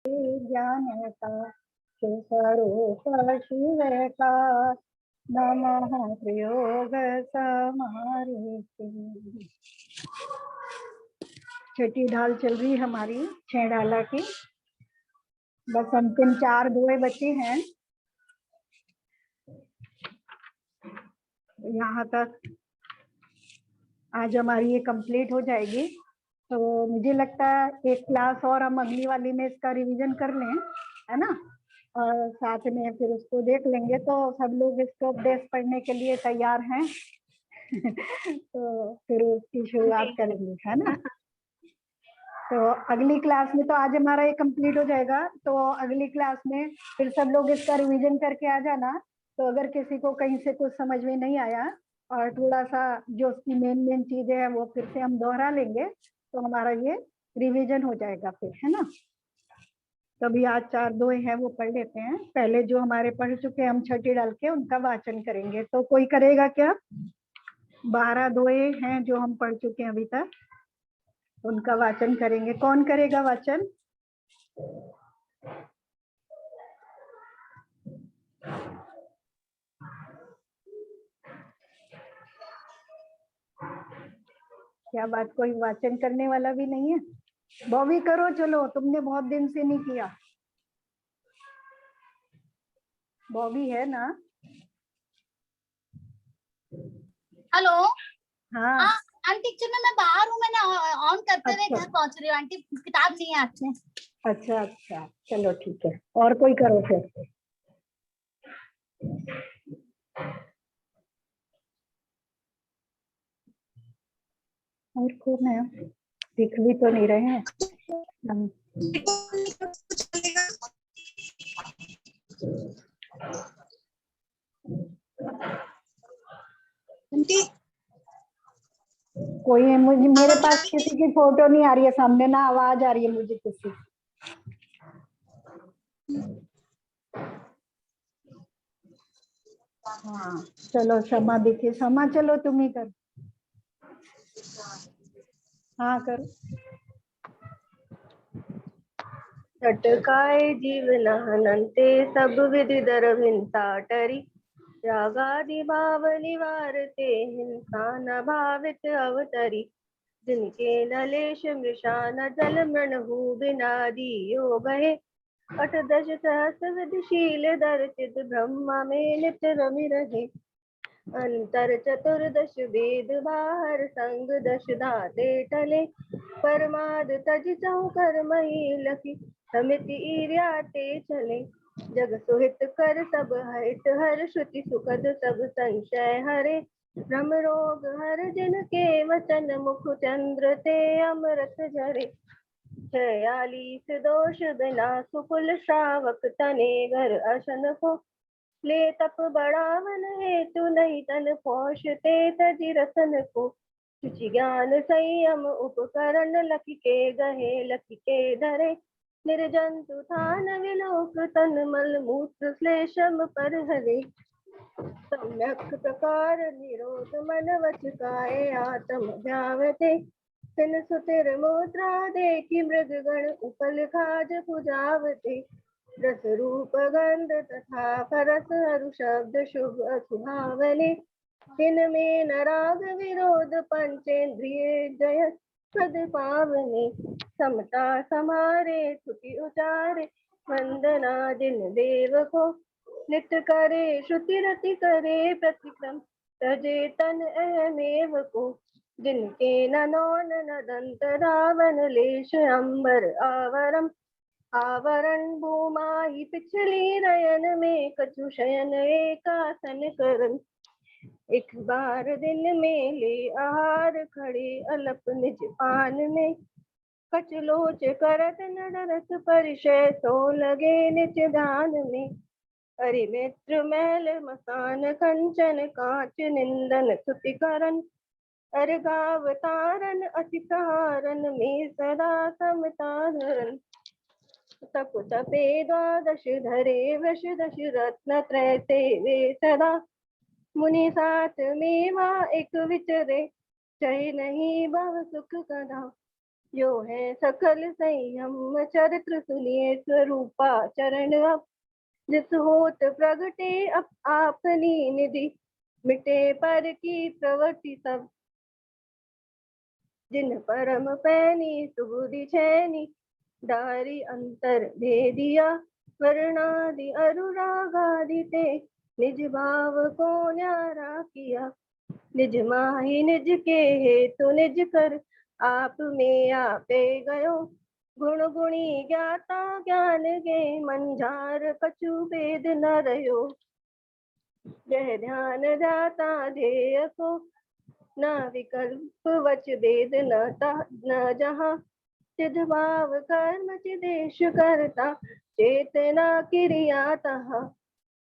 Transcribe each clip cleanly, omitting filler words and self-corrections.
ज्ञान का स्वरूप शिव का नमः प्रयोग समारे। छठी ढाल चल रही हमारी 6 डाला की, बस अंतिम 4 दुए बचे हैं। यहाँ तक आज हमारी ये कंप्लीट हो जाएगी। तो मुझे लगता है एक क्लास और हम अगली वाली में इसका रिवीजन कर लें, है ना, और साथ में फिर उसको देख लेंगे तो सब लोग इसको बेस पढ़ने के लिए तैयार हैं। तो फिर उसकी शुरुआत करेंगे, है ना। तो अगली क्लास में तो आज हमारा ये कंप्लीट हो जाएगा, तो अगली क्लास में फिर सब लोग इसका रिवीजन करके आ जाना। तो अगर किसी को कहीं से कुछ समझ में नहीं आया और थोड़ा सा जो उसकी मेन चीजें हैं वो फिर से हम दोहरा लेंगे, तो हमारा ये रिवीजन हो जाएगा फिर, है ना। तभी आज 4 दोहे हैं वो पढ़ लेते हैं। पहले जो हमारे पढ़ चुके हम छठी डाल के उनका वाचन करेंगे। तो कोई करेगा क्या? 12 दोहे हैं जो हम पढ़ चुके हैं अभी तक, उनका वाचन करेंगे। कौन करेगा वाचन? क्या बात, कोई वाचन करने वाला भी नहीं है? बॉबी करो, चलो, तुमने बहुत दिन से नहीं किया। बॉबी है ना? हेलो। हाँ आंटी चलो मैं बाहर हूँ, मैंने ऑन करते हुए अच्छा घर पहुंच रही हूँ। आंटी किताब नहीं है आपसे। अच्छा अच्छा, चलो ठीक है। और कोई करो फिर। और कौन है? दिख भी तो नहीं रहे हैं हम। कोई है? मुझे, मेरे पास किसी की फोटो नहीं आ रही है सामने ना, आवाज आ रही है मुझे किसी। हाँ चलो, क्षमा दिखे। क्षमा चलो तुम ही कर। हाँ करो। छटकाए जीवन हनंते सब विधि दर हिंसा टरी रागादि भाव निवारते हिंसा न भावित अवतरी जिनके नलेश मृषा न जल मृणहु बिना दियो गहे अठ दश सहस विधिशील दर्शित ब्रह्म में नित रमि रहे अंतर चतुर्दश वेद बाहर संग दश दाते टले परमाद तज चहु कर्म ही लखी समिति ईर्याते चले जग सुहित कर सब हित हर श्रुति सुखद सब संशय हरे भ्रम रोग हर जिन के वचन मुख चंद्र ते अमृत झरे 46 दोष बिना सुकुल श्रावक तने घर अशन को ले तप बढ़ावन हेतु नहीं तन पोषते तजि रसन को शुचि ज्ञान संयम उपकरण लखि के गहे लखि के धरे निर्जंतु थान विलोक तन मल मूत्र श्लेषम पर हरे सम्यक प्रकार निरोध मन वच काय आत्म ध्यावते तिन सुतिर मुद्रा देखि मृग गण उपल खाज पुजावते रस रूप गंध तथा परस अरु शब्द शुभ सुभावने तिन में न राग विरोध पंचेन्द्रिय जय पद पावने समता समारे छुटि उचारे वंदना जिन देव को नित्य करे श्रुति रति करे प्रतिक्रम तजे तन अहमेव को जिनके नौन न दंत रावण लेश अंबर आवरम आवरण भूमा ही पिछली नयन में कछु शयन एकासन करन एक बार दिन में ले आहार खड़े अलप निज पान में कछ लोच करत न डरत परिचय सो लगे निज दान में हरि मित्र मैल मसान कंचन कांच निंदन स्तुतिकरण अर गावतारन अति सहारन में सदा समताधरन तप तपे द्वादश धरे वृष दश रत्न त्रय सेवे सदा मुनि साथ मेवा एक विचरे चय नहीं भव सुख कदा जो है सकल संयम चरित्र सुनिए स्वरूपा चरण अब, जिस होत प्रगटे अब आपनी निधि, मिटे पर की प्रवृत्ति सब, जिन परम पैनी सुबुद्धि छैनी, दारी अंतर भेदिया वर्णादि अनुरागादि ते, निज भाव को न्यारा किया, निज माहि निज के हेतु निज कर, आप में आपे गयो, गुण गुणी ज्ञाता ज्ञान गे, मंझार कछु भेद न रहो, जह ध्यान जाता ध्येय को, न विकल्प वच भेद न जहाँ, चिद भाव कर्म चिदेश करता, चेतना क्रिया तहा,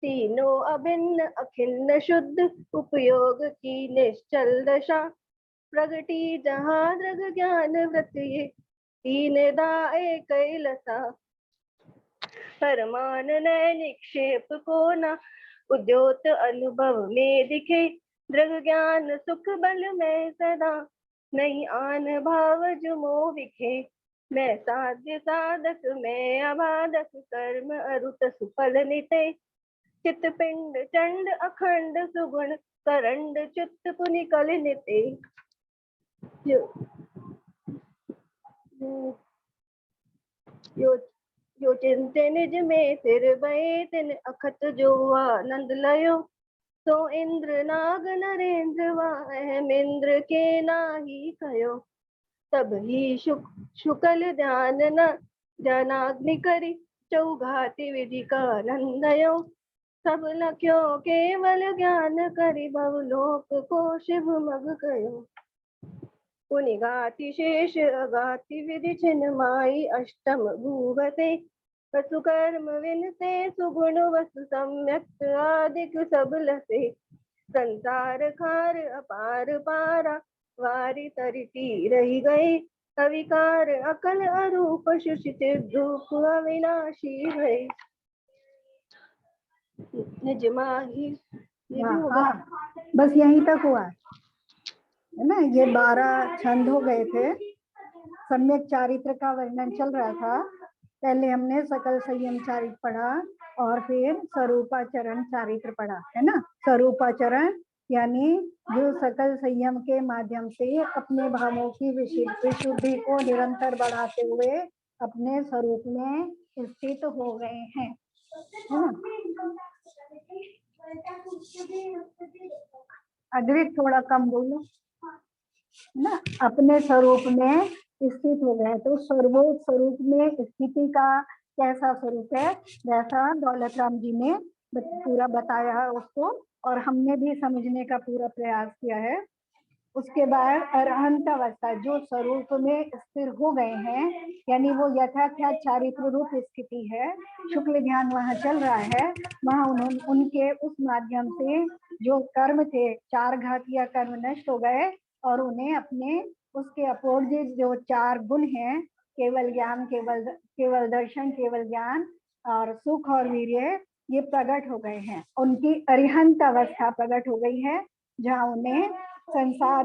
तीनों अभिन्न अखिन्न शुद्ध, उपयोग की निश्चल दशा, प्रगति जहाँ दृग ज्ञान व्रत ये, तीन दाए कैलसा, परमान नय निक्षेप को न, उद्योत अनुभव में दिखे, दृग ज्ञान सुख बल में सदा, नहीं आन भाव जो मोह विखे, मैं साध्य साधक मैं अबाधक, कर्म अरुत सुफल निते, चित पिंड चंड अखंड सुगुण, करंड चित्त पुनि कल निते, यो चिंते निज में सिर बहे, तिन अखत जो आनंद लयो, तो इंद्र नाग नरेंद्र वाहेमिंद्र के नाही कयो, तब ही शुकल ध्यान न जनाग्नि करी, चौघाति विधि का नंदयो, सब लख्यो केवल ज्ञान करी, भवलोक को शिव मग कयो, पुनि गाति शेष अगाति विधि छिन माई, अष्टम भूगते वसु कर्म विनते, सुगुण वसु सम्यक आदिक सब लसे, संसार खार अपार पारा, वारी तरिती रही गई, अविकार अकल अरूप सुषित रूप अविनाशी है, निज माही। ये भी होगा। हाँ, बस यहीं तक हुआ है ना। ये 12 छंद हो गए थे। सम्यक चारित्र का वर्णन चल रहा था। पहले हमने सकल संयम चारित्र पढ़ा और फिर स्वरूपाचरण चारित्र पढ़ा, है ना। स्वरूपाचरण यानी जो सकल संयम के माध्यम से अपने भावों की विशुद्धि को निरंतर बढ़ाते हुए अपने स्वरूप में स्थित हो गए हैं, है ना। अग्रिम थोड़ा कम बोलो ना। अपने स्वरूप में स्थित हो गए तो स्वरूप में स्थिति का कैसा स्वरूप है, वैसा दौलत राम जी ने पूरा बताया है उसको, और हमने भी समझने का पूरा प्रयास किया है। उसके बाद अरहंत अवस्था, जो स्वरूप में स्थिर हो गए हैं, यानी वो यथाख्यात चारित्र रूप स्थिति है। शुक्ल ध्यान वहाँ चल रहा है, वहाँ उनके उस माध्यम से जो कर्म थे, 4 घातिया कर्म नष्ट हो गए और उन्हें अपने उसके अपोजिट जो 4 गुण हैं, केवल ज्ञान, केवल दर्शन, केवल ज्ञान और सुख और वीर्य, ये प्रकट हो गए हैं। उनकी अरिहंत अवस्था प्रकट हो गई है, जहाँ उन्हें संसार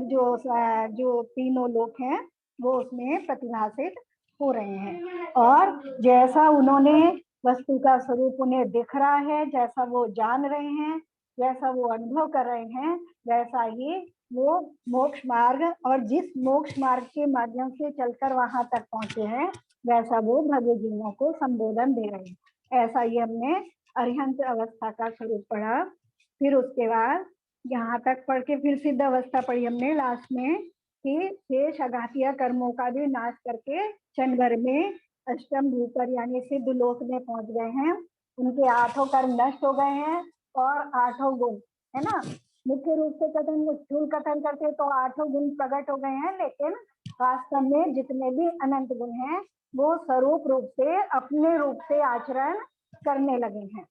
जो तीनों लोक हैं वो उसमें प्रतिभाषित हो रहे हैं। और जैसा उन्होंने वस्तु का स्वरूप उन्हें दिख रहा है, जैसा वो जान रहे हैं, जैसा वो अनुभव कर रहे हैं, वैसा ही वो मोक्ष मार्ग, और जिस मोक्ष मार्ग के माध्यम से चलकर वहां तक पहुंचे हैं, वैसा वो भव्य जीवों को संबोधन दे रहे हैं। ऐसा ही हमने अरिहंत अवस्था का स्वरूप पढ़ा। फिर उसके बाद यहाँ तक पढ़ के फिर सिद्ध अवस्था पढ़ी हमने लास्ट में, कि शेष अघातिया कर्मों का भी नाश करके क्षण भर में अष्टम भूपर यानी सिद्ध लोक में पहुंच गए हैं। उनके 8 कर्म नष्ट हो गए हैं और 8 गुण, है ना। मुख्य रूप से स्थूल कथन करते तो 8 गुण प्रकट हो गए हैं, लेकिन वास्तव में जितने भी अनंत गुण हैं वो स्वरूप रूप से अपने रूप से आचरण करने लगे हैं।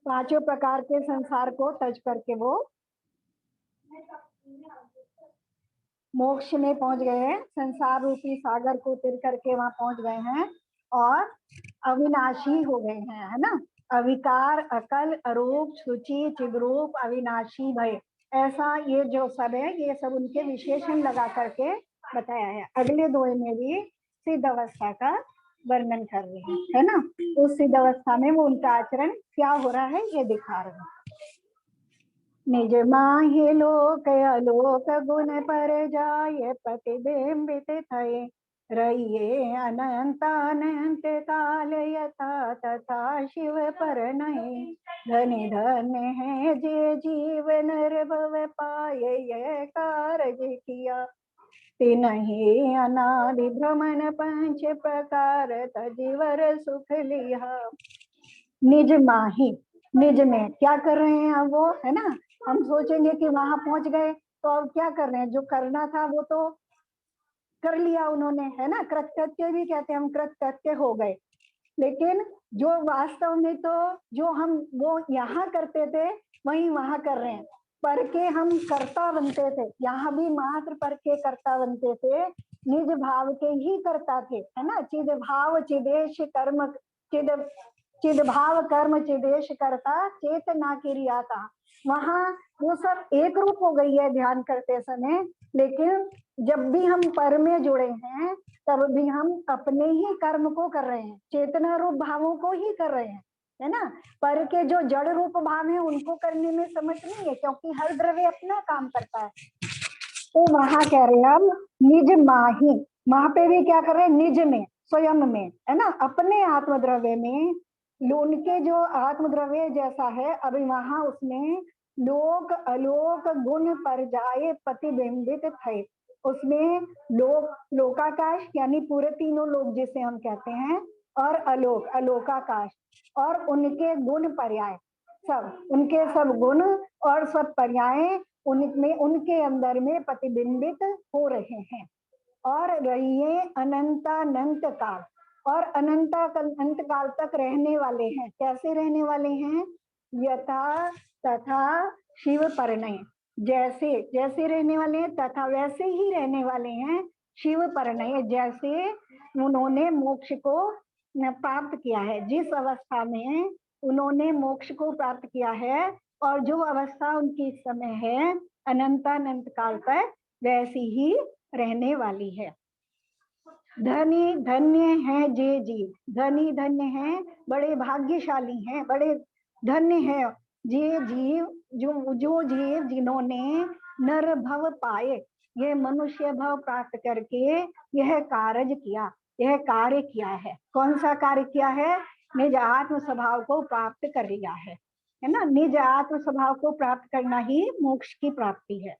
5 प्रकार के संसार को तज करके वो मोक्ष में पहुंच गए हैं, संसार रूपी सागर को तिर करके वहां पहुंच गए हैं और अविनाशी हो गए हैं, है ना। अविकार, अकल, अरूप, शुचि, चिद्रूप, अविनाशी भय, ऐसा ये जो सब है, ये सब उनके विशेषण लगा करके बताया है। अगले दोहे में भी सिद्ध अवस्था का वर्णन कर रहे हैं, है ना। उस सिद्ध अवस्था में वो उनका आचरण क्या हो रहा है ये दिखा रहे हैं। निज माहि लोक अलोक गुण पर जाय प्रतिबिंबित थये, रहिए अनंत अनंत काल यथा तथा शिव पर नये। धन्य धन्य है जे जीव निर्भव पाए, यह कारज किया तिन्हि अनादि भ्रमण पंच प्रकार, तजीवर सुख लिया। निज माही, निज में क्या कर रहे हैं अब वो, है ना। हम सोचेंगे कि वहां पहुंच गए तो अब क्या कर रहे हैं, जो करना था वो तो कर लिया उन्होंने, है ना। कृतकृत्य भी कहते हैं, हम कृतकृत्य हो गए। लेकिन जो वास्तव में तो जो हम वो यहाँ करते थे वही वहां कर रहे हैं। पर के हम कर्ता बनते थे, यहाँ भी मात्र पर के कर्ता बनते थे, निज भाव के ही करता थे, है ना। चिद भाव चिदेश कर्म, चिद भाव कर्म चिदेश करता चेतना क्रियाता। वहां वो सब एक रूप हो गई है ध्यान करते समय। लेकिन जब भी हम पर में जुड़े हैं तब भी हम अपने ही कर्म को कर रहे हैं, चेतना रूप भावों को ही कर रहे हैं, है ना। पर के जो जड़ रूप भाव है उनको करने में समझ नहीं है, क्योंकि हर द्रव्य अपना काम करता है। तो वहां कह रहे हैं हम निज माही, वहां पे भी क्या कर रहे हैं, निज में, स्वयं में, है ना, अपने आत्मद्रव्य में। उनके जो आत्मद्रव्य जैसा है अभी वहां उसमें लोक अलोक गुण पर जाए प्रतिबिंबित थे। उसमें लोक, लोकाकाश यानी पूरे तीनों लोक जिसे हम कहते हैं, और अलोक, अलोकाकाश, और उनके गुण पर्याय, सब उनके सब गुण और सब पर्याय उनमें, उनके अंदर में प्रतिबिंबित हो रहे हैं। और रहिए अनंतानंत काल, और अनंत काल तक रहने वाले हैं। कैसे रहने वाले हैं, यथा तथा शिव परिणय, जैसे जैसे रहने वाले हैं तथा वैसे ही रहने वाले हैं शिव परिणय, जैसे उन्होंने मोक्ष को प्राप्त किया है, जिस अवस्था में उन्होंने मोक्ष को प्राप्त किया है और जो अवस्था उनकी इस समय है अनंतानंत काल तक वैसी ही रहने वाली है। धनी धन्य है जे जीव, धनी धन्य है, बड़े भाग्यशाली हैं, बड़े धन्य है जे जीव, जो जीव जिन्होंने नर भव पाए, यह मनुष्य भव प्राप्त करके यह कार्य किया, यह कार्य किया है। कौन सा कार्य किया है, निज आत्म स्वभाव को प्राप्त कर लिया है ना। निज आत्म स्वभाव को प्राप्त करना ही मोक्ष की प्राप्ति है।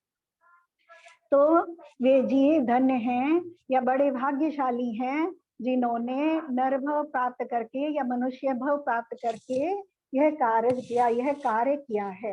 तो वे जीव धन्य हैं या बड़े भाग्यशाली हैं जिन्होंने नरभव प्राप्त करके या मनुष्य भव प्राप्त करके यह कार्य किया, यह कार्य किया है।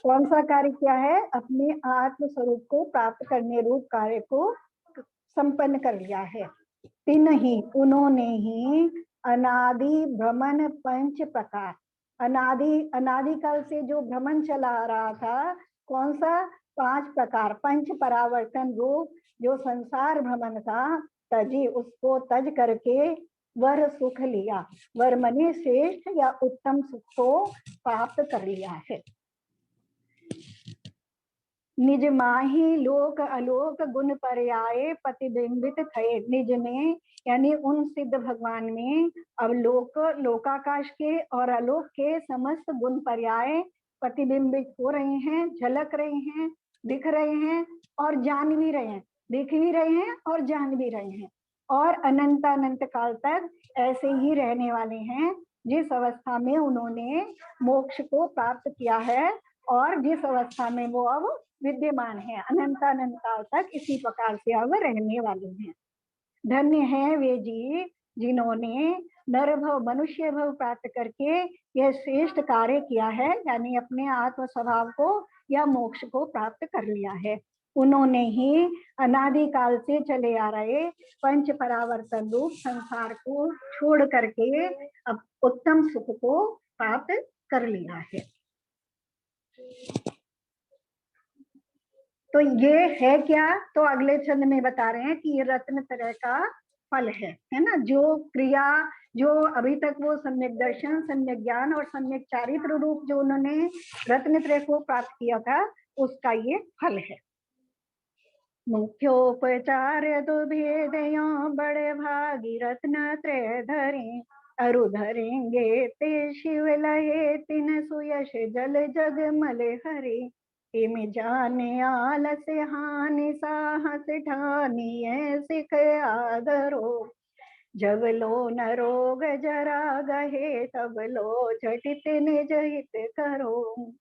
कौन सा कार्य किया है, अपने आत्म स्वरूप को प्राप्त करने रूप कार्य को संपन्न कर लिया है। तीन ही, उन्होंने ही अनादि भ्रमण पंच प्रकार, अनादि काल से जो भ्रमण चला आ रहा था, कौन सा, 5 प्रकार, पंच परावर्तन रूप जो संसार भ्रमण था, तजी, उसको तज करके वर सुख लिया, वर मने श्रेष्ठ या उत्तम सुख को प्राप्त कर लिया है। निज माही लोक अलोक गुण पर्याय प्रतिबिंबित थे, निज में यानी उन सिद्ध भगवान में अब लोक, लोकाकाश के और अलोक के समस्त गुण पर्याय प्रतिबिंबित हो रहे हैं, झलक रहे हैं, दिख रहे हैं और जान भी रहे हैं, दिख भी रहे हैं और जान भी रहे हैं, और अनंत अनंत काल तक ऐसे ही रहने वाले हैं जिस अवस्था में उन्होंने मोक्ष को प्राप्त किया है और जिस अवस्था में वो अब विद्यमान है, अनंत अनंत काल तक इसी प्रकार से अब रहने वाले हैं। धन्य है वे जीव जिन्होंने नरभव मनुष्य भव प्राप्त करके यह श्रेष्ठ कार्य किया है, यानी अपने आत्म स्वभाव को या मोक्ष को प्राप्त कर लिया है। उन्होंने ही अनादि काल से चले आ रहे पंच परावर्तन रूप संसार को छोड़ करके अब उत्तम सुख को प्राप्त कर लिया है। तो ये है क्या, तो अगले छंद में बता रहे हैं कि ये रत्न तरह का फल है ना। जो क्रिया, जो अभी तक वो सम्यक दर्शन, सम्यक ज्ञान और सम्यक चारित्र रूप जो उन्होंने रत्न त्रय को प्राप्त किया था, उसका ये फल है। मुख्योपचार दुभेदयो बड़े भागी रत्न त्रय धरे, अरु धरेंगे ते शिव लहे तिन सुयश जल जग मल हरे, तिम जाने आलस हानि साहस ठानिय सिख आदरो, जब लो न रोग जरा गहे तब लो झटित निज हित करो।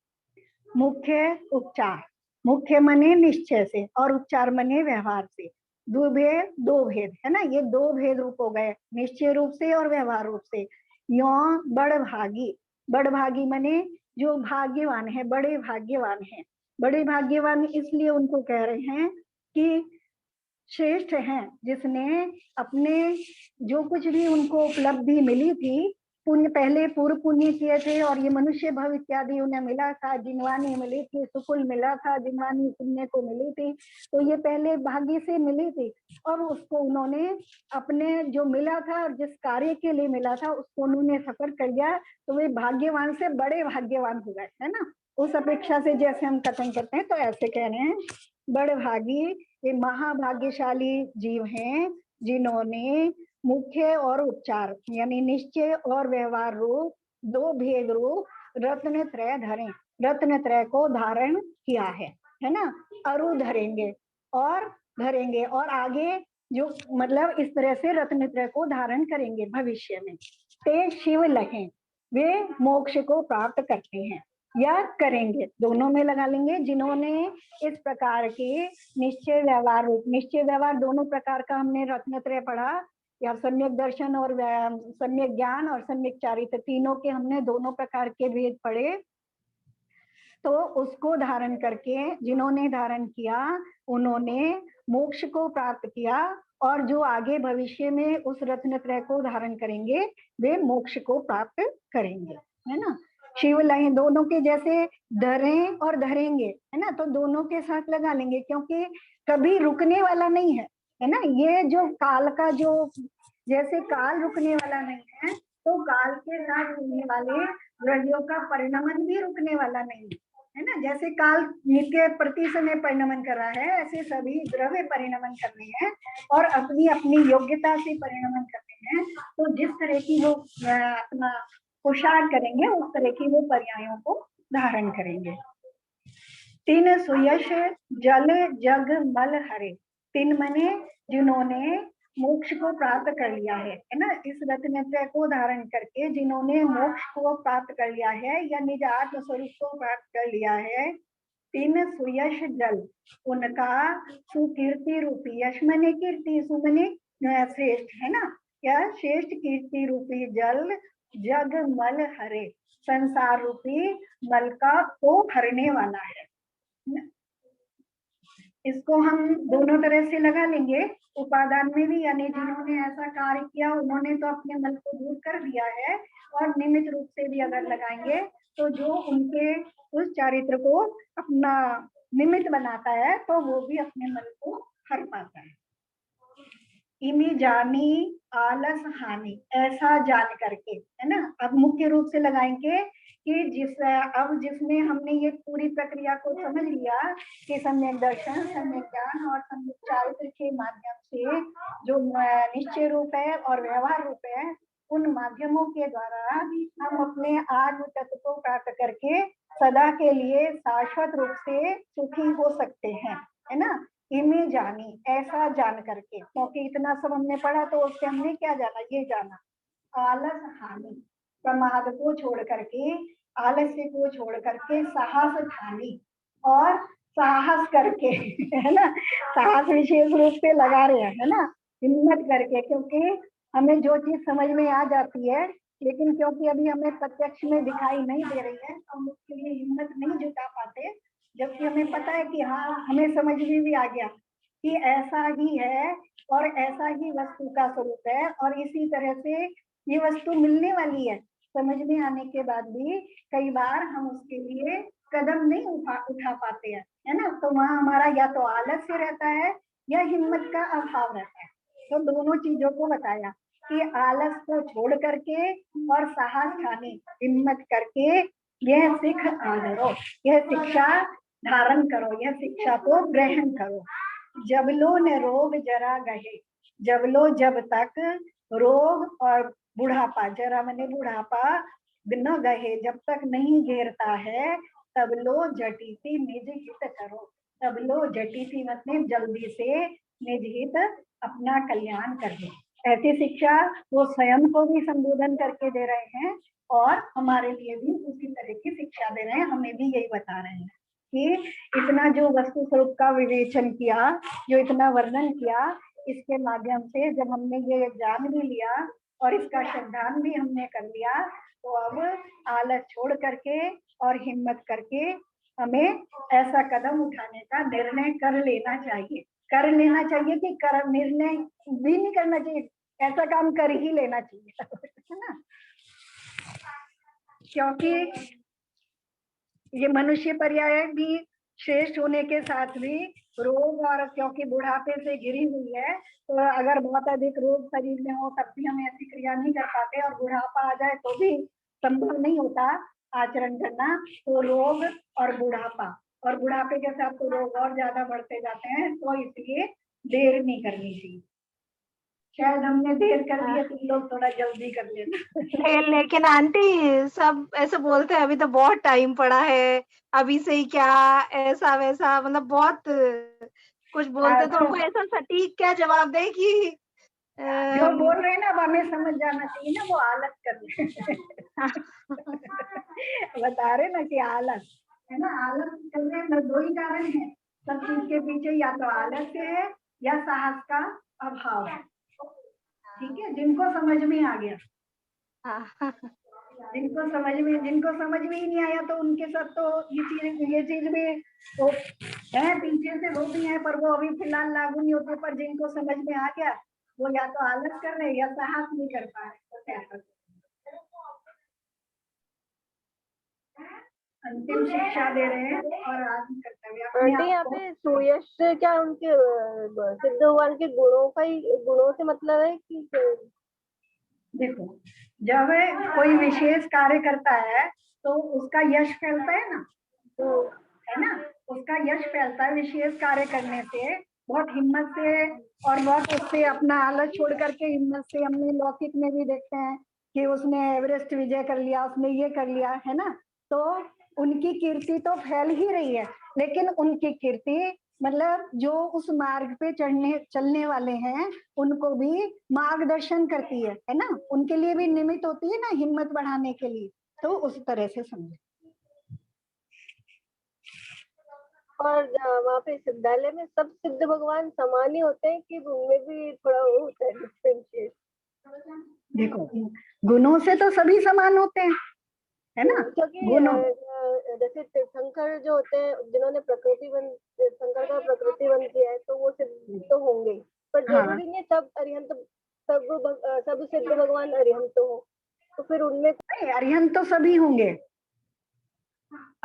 मुख्य उपचार, मुख्य मने निश्चय से और उपचार मने व्यवहार से। दुभेद दो भेद है ना, ये दो भेद रूप हो गए, निश्चय रूप से और व्यवहार रूप से। यो बड़भागी, बड़भागी मने जो भाग्यवान है, बड़े भाग्यवान है। बड़े भाग्यवान इसलिए उनको कह रहे हैं कि श्रेष्ठ हैं, जिसने अपने जो कुछ भी उनको उपलब्धि मिली थी, पुण्य पहले पूर्व पुण्य किए थे और ये मनुष्य भव इत्यादि उन्हें मिला था, जिनवानी मिली थी, सुकुल मिला था, जिनवानी पुण्य को मिली थी, तो ये पहले भाग्य से मिली थी और उसको उन्होंने अपने जो मिला था और जिस कार्य के लिए मिला था उसको उन्होंने सफल कर दिया, तो वे भाग्यवान से बड़े भाग्यवान हो गए, है ना। उस अपेक्षा से जैसे हम कथन करते हैं तो ऐसे कह रहे हैं, बड़े भागी ये महाभाग्यशाली जीव हैं जिन्होंने मुख्य और उपचार यानी निश्चय और व्यवहार रूप दो भेद रूप रत्न त्रय धरे, रत्न त्रय को धारण किया है ना। अरु धरेंगे और आगे जो मतलब इस तरह से रत्न त्रय को धारण करेंगे भविष्य में। ते शिव लहें, वे मोक्ष को प्राप्त करते हैं या करेंगे, दोनों में लगा लेंगे, जिन्होंने इस प्रकार के निश्चय व्यवहार रूप, निश्चय व्यवहार दोनों प्रकार का हमने रत्नत्रय पढ़ा, या सम्यक दर्शन और सम्यक ज्ञान और सम्यक चारित्र, तीनों के हमने दोनों प्रकार के भेद पढ़े। तो उसको धारण करके जिन्होंने धारण किया उन्होंने मोक्ष को प्राप्त किया, और जो आगे भविष्य में उस रत्नत्रय को धारण करेंगे वे मोक्ष को प्राप्त करेंगे, है ना। शिव लहें, दोनों के जैसे धरें और धरेंगे, है ना, तो दोनों के साथ लगा लेंगे क्योंकि कभी रुकने वाला नहीं है ना। ये जो काल का जो जैसे काल रुकने वाला नहीं है, तो काल के साथ होने वाले द्रव्यों का परिणमन भी रुकने वाला नहीं है ना। जैसे काल नित्य प्रति समय परिणमन कर रहा है, ऐसे सभी द्रव्य परिणमन कर रहे हैं और अपनी अपनी योग्यता से परिणमन करते हैं। तो जिस तरह की वो अपना पुरुषार्थ करेंगे उस तरह की वो पर्यायों को धारण करेंगे। तीन सुयश जल जग मल हरे, तीन मने जिन्होंने मोक्ष को प्राप्त कर लिया है ना, इस रत्नत्रय को धारण करके जिन्होंने मोक्ष को प्राप्त कर लिया है या निज आत्म स्वरूप को प्राप्त कर लिया है। तीन सुयश जल, उनका सुकीर्ति रूपी, यश मने कीर्ति, सुमने श्रेष्ठ, है ना, या श्रेष्ठ कीर्ति रूपी जल जग मल हरे, संसार रूपी मल का को भरने वाला है। इसको हम दोनों तरह से लगा लेंगे, उपादान में भी, यानी जिन्होंने ऐसा कार्य किया उन्होंने तो अपने मन को दूर कर दिया है, और निमित्त रूप से भी अगर लगाएंगे तो जो उनके उस चारित्र को अपना निमित्त बनाता है तो वो भी अपने मन को हर पाता है। इमी जानी आलस हानि, ऐसा जान करके, है ना। अब मुख्य रूप से लगाएंगे कि अब जिसमें हमने ये पूरी प्रक्रिया को समझ लिया कि सम्यक दर्शन, सम्यक ज्ञान और सम्यक चारित्र के माध्यम से जो निश्चय रूप है और व्यवहार रूप है, उन माध्यमों के द्वारा हम अपने आत्म तत्व को प्राप्त करके सदा के लिए शाश्वत रूप से सुखी हो सकते हैं, है ना। इमे जानी, ऐसा जान करके, क्योंकि इतना सब हमने पढ़ा तो उससे हमने क्या जाना, ये जाना आलस हानि, प्रमाद को छोड़ करके, आलस्य को छोड़ करके साहस हानि, और साहस करके है ना, साहस विशेष रूप से लगा रहे हैं, है ना, हिम्मत करके, क्योंकि हमें जो चीज समझ में आ जाती है लेकिन क्योंकि अभी हमें प्रत्यक्ष में दिखाई नहीं दे रही है तो हम उसके लिए हिम्मत नहीं जुटा पाते, जबकि हमें पता है कि हाँ हमें समझ में भी आ गया कि ऐसा ही है और ऐसा ही वस्तु का स्वरूप है, और इसी तरह से ये वस्तु मिलने वाली है। समझ में आने के बाद भी कई बार हम उसके लिए कदम नहीं उठा पाते हैं, है ना। तो वहाँ हमारा या तो आलस्य रहता है या हिम्मत का अभाव रहता है। तो दोनों चीजों को बताया कि आलस को छोड़ करके और साहस ठाने, हिम्मत करके यह सीख आदरो, यह शिक्षा धारण करो, यह शिक्षा को ग्रहण करो। जब लो न रोग जरा गहे, जब लो जब तक रोग और बुढ़ापा, जरा मने बुढ़ापा न गहे, जब तक नहीं घेरता है, तब लो जटीसी निज हित करो, तब लो जटीसी मतलब जल्दी से निज हित अपना कल्याण कर लो। ऐसी शिक्षा वो स्वयं को भी संबोधन करके दे रहे हैं और हमारे लिए भी उसी तरह की शिक्षा दे रहे हैं, हमें भी यही बता रहे हैं कि इतना जो वस्तु स्वरूप का विवेचन किया, जो इतना वर्णन किया, इसके माध्यम से जब हमने ये ज्ञान भी लिया और इसका श्रद्धान भी हमने कर लिया, तो अब आलस छोड़ करके और हिम्मत करके हमें ऐसा कदम उठाने का निर्णय कर लेना चाहिए। कर लेना चाहिए कि कर निर्णय भी नहीं करना चाहिए, ऐसा काम कर ही लेना चाहिए है ना, क्योंकि ये मनुष्य पर्याय भी श्रेष्ठ होने के साथ भी रोग, और क्योंकि बुढ़ापे से घिरी हुई है, तो अगर बहुत अधिक रोग शरीर में हो तब भी हम ऐसी क्रिया नहीं कर पाते, और बुढ़ापा आ जाए तो भी संभव नहीं होता आचरण करना। तो रोग और बुढ़ापे के साथ तो रोग और ज्यादा बढ़ते जाते हैं, तो इसलिए देर नहीं करनी चाहिए। शायद हमने देर कर ली है, तुम लोग थोड़ा जल्दी कर लेना। लेकिन आंटी सब ऐसे बोलते हैं अभी तो बहुत टाइम पड़ा है, अभी से ही क्या ऐसा वैसा, मतलब बहुत कुछ बोलते, तो हमको ऐसा सटीक क्या जवाब दे कि जो बोल रहे हैं ना, अब हमें समझ जाना चाहिए ना, वो आलस कर रहे बता रहे ना कि आलस है ना, आलस करने में दो ही कारण है सब चीज के पीछे, या तो आलस है या साहस का अभाव है। ठीक है, जिनको समझ में आ गया, जिनको समझ में ही नहीं आया, तो उनके साथ तो ये चीज भी तो है, पीछे से वो भी है, पर वो अभी फिलहाल लागू नहीं होते। पर जिनको समझ में आ गया, वो या तो आलस कर रहे या साहस नहीं कर पा रहे, तो क्या कर अंतिम शिक्षा दे रहे हैं और आत्म कर्तव्य अपने आंटी यहाँ आप को। पे सुयश से क्या उनके सिद्ध भगवान के गुणों से मतलब है कि देखो, जब कोई विशेष कार्य करता है तो उसका यश फैलता है ना, है ना, उसका यश फैलता है विशेष कार्य करने से, बहुत हिम्मत से, और बहुत उससे अपना आलस छोड़ करके हिम्मत से। हमने लौकिक में भी देखते हैं कि उसने एवरेस्ट विजय कर लिया, उसने ये कर लिया, है ना, तो उनकी कीर्ति तो फैल ही रही है, लेकिन उनकी कीर्ति मतलब जो उस मार्ग पे चलने वाले हैं उनको भी मार्गदर्शन करती है ना, उनके लिए भी निमित्त होती है ना, हिम्मत बढ़ाने के लिए। तो उस तरह से समझे। और वहाँ पे सिद्धालय में सब सिद्ध भगवान समान ही होते हैं कि उनमें भी थोड़ा वो होता है डिफरेंशिएट? देखो, गुणों से तो सभी समान होते हैं, है ना, क्योंकि जैसे तीर्थंकर जो होते हैं, जिन्होंने तीर्थंकर का प्रकृतिबंध किया है, तो वो सिद्ध तो होंगे, पर जरूरी नहीं सब अरिहंत, सब सिद्ध भगवान अरिहंत हो, तो फिर उनमें अरिहंत तो सभी होंगे।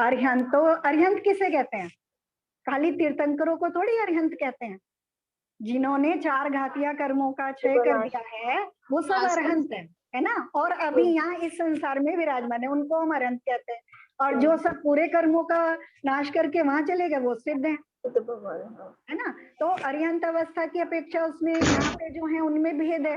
अरिहंत किसे कहते हैं? खाली तीर्थंकरों को थोड़ी अरिहंत कहते हैं। जिन्होंने 4 घातिया कर्मों का क्षय कर दिया है वो सब अरिहंत है ना, और अभी यहाँ इस संसार में विराजमान है, उनको हम अरिहंत कहते हैं। और जो सब पूरे कर्मों का नाश करके वहां चले गए वो सिद्ध है, है ना। तो अरिहंत अवस्था की अपेक्षा उसमें यहाँ पे जो है उनमें भेद है।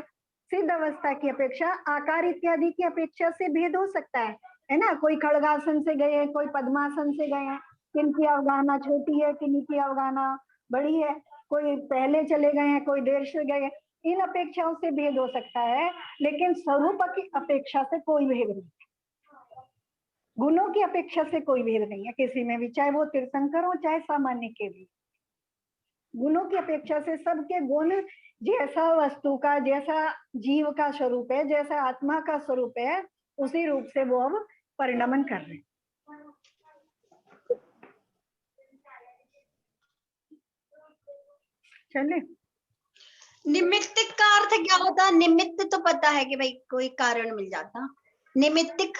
सिद्ध अवस्था की अपेक्षा आकार इत्यादि की अपेक्षा से भेद हो सकता है ना। कोई खड़गासन से गए, कोई पद्मासन से गए हैं, किनकी अवगाहना छोटी है, किन्हीं अवगाहना बड़ी है, कोई पहले चले गए हैं, कोई देर से गए, इन अपेक्षाओं से भेद हो सकता है, लेकिन स्वरूप की अपेक्षा से कोई भेद नहीं, गुणों की अपेक्षा से कोई भेद नहीं है किसी में भी, चाहे वो तीर्थंकर हो चाहे सामान्य के भी। गुणों की अपेक्षा से सबके गुण जैसा वस्तु का, जैसा जीव का स्वरूप है, जैसा आत्मा का स्वरूप है, उसी रूप से वो अब परिणमन कर रहे हैं। चले, निमित्तिक का अर्थ क्या होता है? निमित्त तो पता है कि भाई कोई कारण मिल जाता, निमित्तिक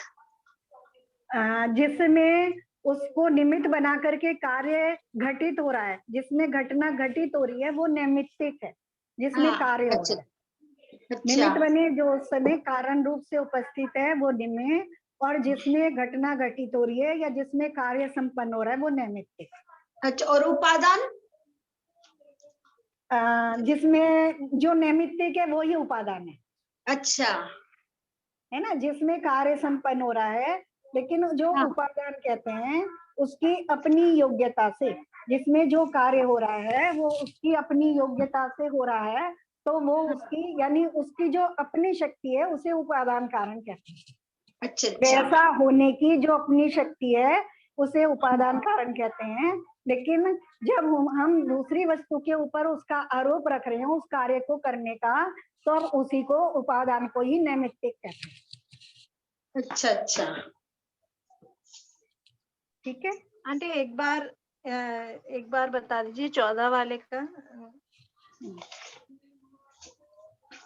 जिसमें उसको निमित्त बना करके कार्य घटित हो रहा है, जिसमें घटना घटित हो रही है वो निमित्तिक है, जिसमें कार्य हो रहा है। निमित्त बने जो उस समय कारण रूप से उपस्थित है वो निमित्त, और जिसमें घटना घटित हो रही है या जिसमें कार्य संपन्न हो रहा है वो नैमित्तिक। अच्छा, और उपादान? जिसमें जो नैमित्तिक है वो ही उपादान है अच्छा, है ना, जिसमें कार्य संपन्न हो रहा है, लेकिन जो हाँ, उपादान कहते हैं उसकी अपनी योग्यता से, जिसमें जो कार्य हो रहा है वो उसकी अपनी योग्यता से हो रहा है, तो वो उसकी यानी उसकी जो अपनी शक्ति है उसे उपादान कारण कहते हैं। अच्छा, अच्छा, वैसा होने की जो अपनी शक्ति है उसे उपादान कारण कहते हैं। लेकिन जब हम दूसरी वस्तु के ऊपर उसका आरोप रख रहे हैं उस कार्य को करने का, तो अब उसी को उपादान को ही नैमित्तिक कहते हैं। अच्छा, अच्छा, ठीक है, आंटी एक बार बता दीजिए 14 वाले का।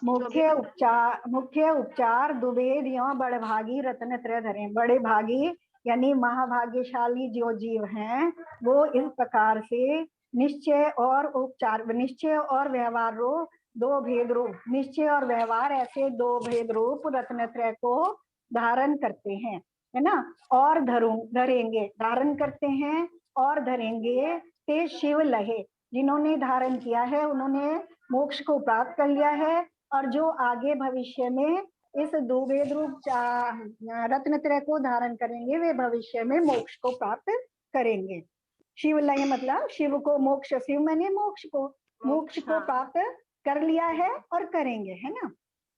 मुख्य उपचार दुभेद एवं बड़भागी रत्न त्रय धरे। बड़े भागी यानी महाभाग्यशाली जो जीव हैं वो इस प्रकार से निश्चय और उपचार, निश्चय और व्यवहार रूप दो भेद रूप, निश्चय और व्यवहार ऐसे दो भेद रूप रत्न त्रय को धारण करते हैं, है ना, और धरेंगे, धारण करते हैं और धरेंगे। ते शिव लहे, जिन्होंने धारण किया है उन्होंने मोक्ष को प्राप्त कर लिया है, और जो आगे भविष्य में इस दुर्वेद रूप रत्न त्रय को धारण करेंगे वे भविष्य में मोक्ष को प्राप्त करेंगे। शिव लय मतलब शिव को मोक्ष, शिव मैंने मोक्ष को प्राप्त कर लिया है और करेंगे, है ना।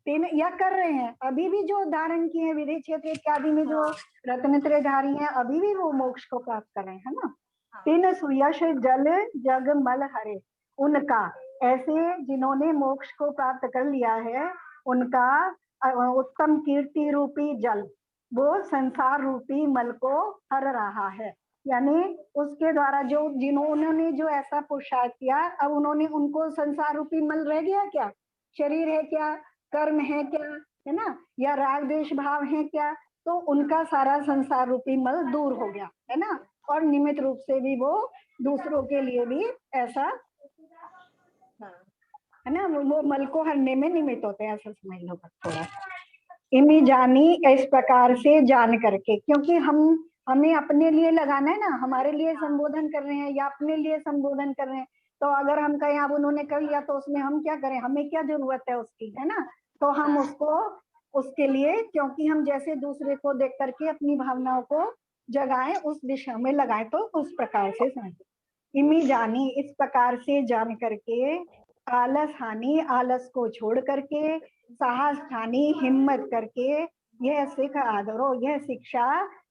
तीन या कर रहे हैं, अभी भी जो धारण किए हैं विधि क्षेत्र इत्यादि में जो रत्न त्रय धारी हैं अभी भी वो मोक्ष को प्राप्त कर रहे हैं, है ना। तीन सुयश जल जग मल हरे, उनका, ऐसे जिन्होंने मोक्ष को प्राप्त कर लिया है उनका उत्तम कीर्ति रूपी जल वो संसार रूपी मल को हर रहा है। यानी उसके द्वारा जो जिन्होंने जो ऐसा पुरुषार्थ किया, अब उन्होंने उनको संसार रूपी मल रह गया क्या, शरीर है क्या, कर्म है क्या, है ना, या राग द्वेष भाव है क्या, तो उनका सारा संसार रूपी मल दूर हो गया, है ना। और निमित्त रूप से भी वो दूसरों के लिए भी ऐसा, है ना, वो मल को हरने में निमित्त होते हैं, ऐसा समझ लो थोड़ा। इमी जानी, इस प्रकार से जान करके, क्योंकि हमें अपने लिए लगाना है ना, हमारे लिए संबोधन कर रहे हैं या अपने लिए संबोधन कर रहे हैं, तो अगर हम कहें अब उन्होंने कर लिया तो उसमें हम क्या करें, हमें क्या जरूरत है उसकी, है ना। तो हम उसको उसके लिए, क्योंकि हम जैसे दूसरे को देख करके अपनी भावनाओं को जगाएं उस दिशा में लगाएं, तो उस प्रकार से समझे। इमी जानी, इस प्रकार से जान करके, आलस हानि, आलस को छोड़ करके, साहस हानि, हिम्मत करके, यह सिख आदरो, यह शिक्षा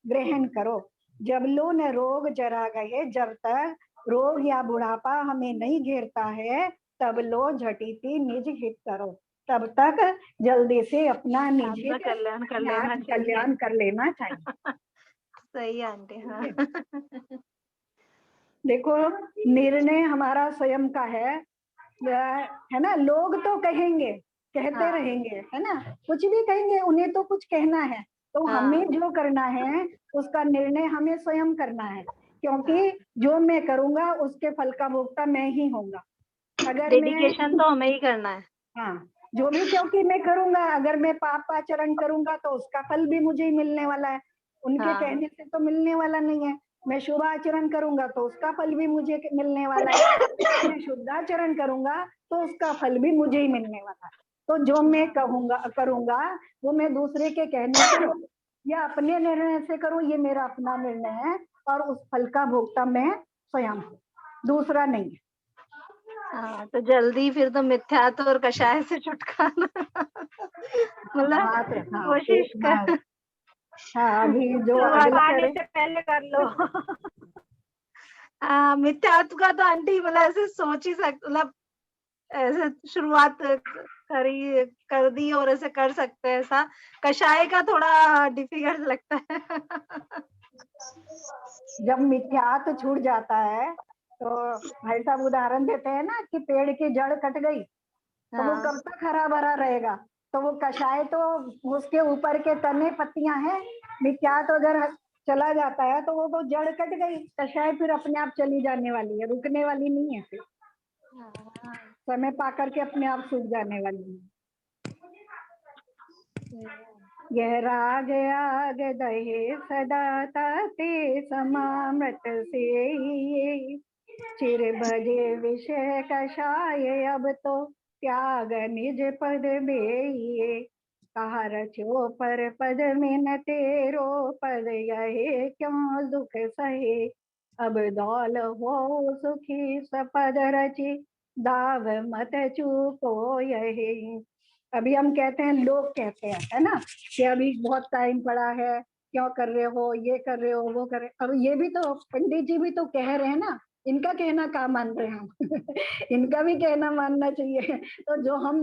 ग्रहण करो। जब लो न रोग जरा गए, जब तक रोग या बुढ़ापा हमें नहीं घेरता है तब लो झटिति निज हित करो, तब तक जल्दी से अपना निज हित कल्याण कर लेना चाहिए। सही है आंटी, हाँ। देखो निर्णय हमारा स्वयं का है ना। लोग तो कहेंगे, कहते रहेंगे, है ना, कुछ भी कहेंगे, उन्हें तो कुछ कहना है, तो हमें जो करना है उसका निर्णय हमें स्वयं करना है, क्योंकि जो मैं करूंगा उसके फल का भोक्ता मैं ही होऊंगा। अगर डेडिकेशन तो हमें ही करना है। हाँ, जो भी, क्योंकि मैं करूंगा, अगर मैं पाप आचरण करूंगा तो उसका फल भी मुझे ही मिलने वाला है, उनके कहने से तो मिलने वाला नहीं है। मैं शुभ आचरण करूंगा तो उसका फल भी मुझे मिलने वाला है, मैं शुद्ध आचरण करूंगा तो उसका फल भी मुझे ही मिलने वाला है। तो जो मैं करूंगा वो मैं दूसरे के कहने से या अपने निर्णय से करूं, ये मेरा अपना निर्णय है, और उस फल का भोक्ता मैं स्वयं हूँ, दूसरा नहीं है। हाँ, तो जल्दी फिर तो मिथ्यात्व और कषाय से छुटकारा मतलब कोशिश कर। हाँ, अभी जो आने से पहले कर लो। मिथ्यात्व का तो आंटी मतलब ऐसे सोच ही सकते, मतलब ऐसे शुरुआत कर दी और ऐसे कर सकते हैं, ऐसा कषाय का थोड़ा डिफिकल्ट लगता है। जब मिथ्यात्व छूट जाता है तो भाई साहब उदाहरण देते हैं ना कि पेड़ की जड़ कट गई तो वो कब तक हरा भरा रहेगा, तो वो कषाय तो उसके ऊपर के तने पत्तियां हैं, मिथ्यात्व अगर चला जाता है तो वो तो जड़ कट गई, कषाय फिर अपने आप चली जाने वाली है, रुकने वाली नहीं है, फिर समय पा करके अपने आप सूख जाने वाली है। यह राग आग दहे सदा ताते समामृत से, चिर भजे विषय कषाय अब तो त्याग निज पद बेइये। कहा रचो पर पद में न तेरो पद यहे क्यों दुख सहे। अब दौल हो सुखी सपद रची दाव मत चूको यहे। अभी हम कहते हैं, लोग कहते हैं, है ना, कि अभी बहुत टाइम पड़ा है, क्यों कर रहे हो, ये कर रहे हो, वो कर रहे हो। अब ये भी तो पंडित जी भी तो कह रहे हैं ना, इनका कहना कहाँ मान रहे हैं हम इनका भी कहना मानना चाहिए। तो जो हम